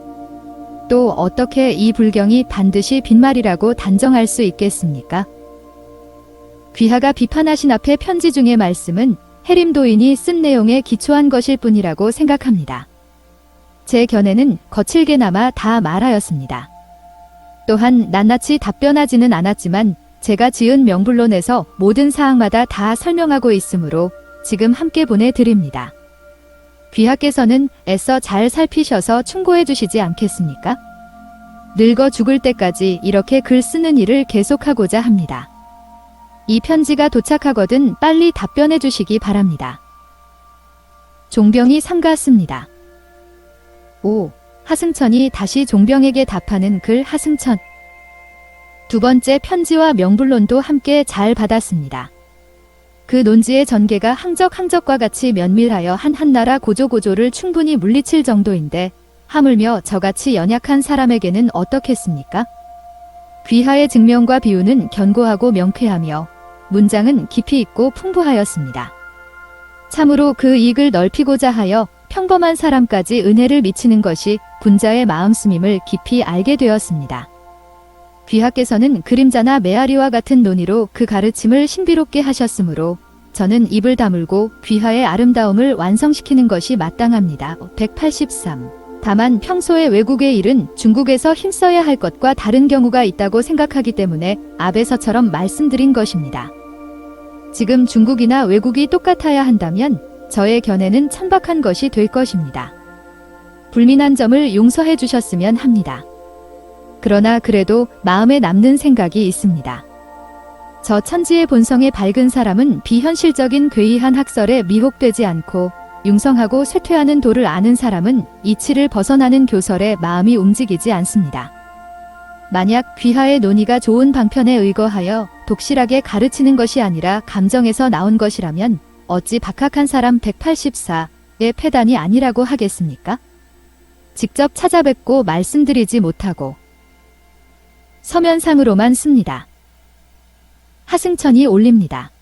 또 어떻게 이 불경이 반드시 빈말이라고 단정할 수 있겠습니까? 귀하가 비판하신 앞의 편지 중의 말씀은 해림도인이 쓴 내용에 기초한 것일 뿐이라고 생각합니다. 제 견해는 거칠게나마 다 말하였습니다. 또한 낱낱이 답변하지는 않았지만 제가 지은 명불론에서 모든 사항마다 다 설명하고 있으므로 지금 함께 보내드립니다. 귀하께서는 애써 잘 살피셔서 충고해 주시지 않겠습니까? 늙어 죽을 때까지 이렇게 글 쓰는 일을 계속하고자 합니다. 이 편지가 도착하거든 빨리 답변해 주시기 바랍니다. 종병이 삼갔습니다. 5. 하승천이 다시 종병에게 답하는 글. 하승천. 두 번째 편지와 명불론도 함께 잘 받았습니다. 그 논지의 전개가 항적과 같이 면밀하여 한나라 고조를 충분히 물리칠 정도인데 하물며 저같이 연약한 사람에게는 어떻겠습니까? 귀하의 증명과 비유는 견고하고 명쾌하며 문장은 깊이 있고 풍부하였습니다. 참으로 그 이익을 넓히고자 하여 평범한 사람까지 은혜를 미치는 것이 군자의 마음씀임을 깊이 알게 되었습니다. 귀하께서는 그림자나 메아리와 같은 논의로 그 가르침을 신비롭게 하셨으므로 저는 입을 다물고 귀하의 아름다움을 완성시키는 것이 마땅합니다. 183. 다만 평소에 외국의 일은 중국에서 힘써야 할 것과 다른 경우가 있다고 생각하기 때문에 앞에서처럼 말씀드린 것입니다. 지금 중국이나 외국이 똑같아야 한다면 저의 견해는 천박한 것이 될 것입니다. 불민한 점을 용서해 주셨으면 합니다. 그러나 그래도 마음에 남는 생각이 있습니다. 저 천지의 본성에 밝은 사람은 비현실적인 괴이한 학설에 미혹되지 않고 융성하고 쇠퇴하는 도를 아는 사람은 이치를 벗어나는 교설에 마음이 움직이지 않습니다. 만약 귀하의 논의가 좋은 방편에 의거하여 독실하게 가르치는 것이 아니라 감정에서 나온 것이라면 어찌 박학한 사람 184의 패단이 아니라고 하겠습니까? 직접 찾아뵙고 말씀드리지 못하고 서면상으로만 씁니다. 하승천이 올립니다.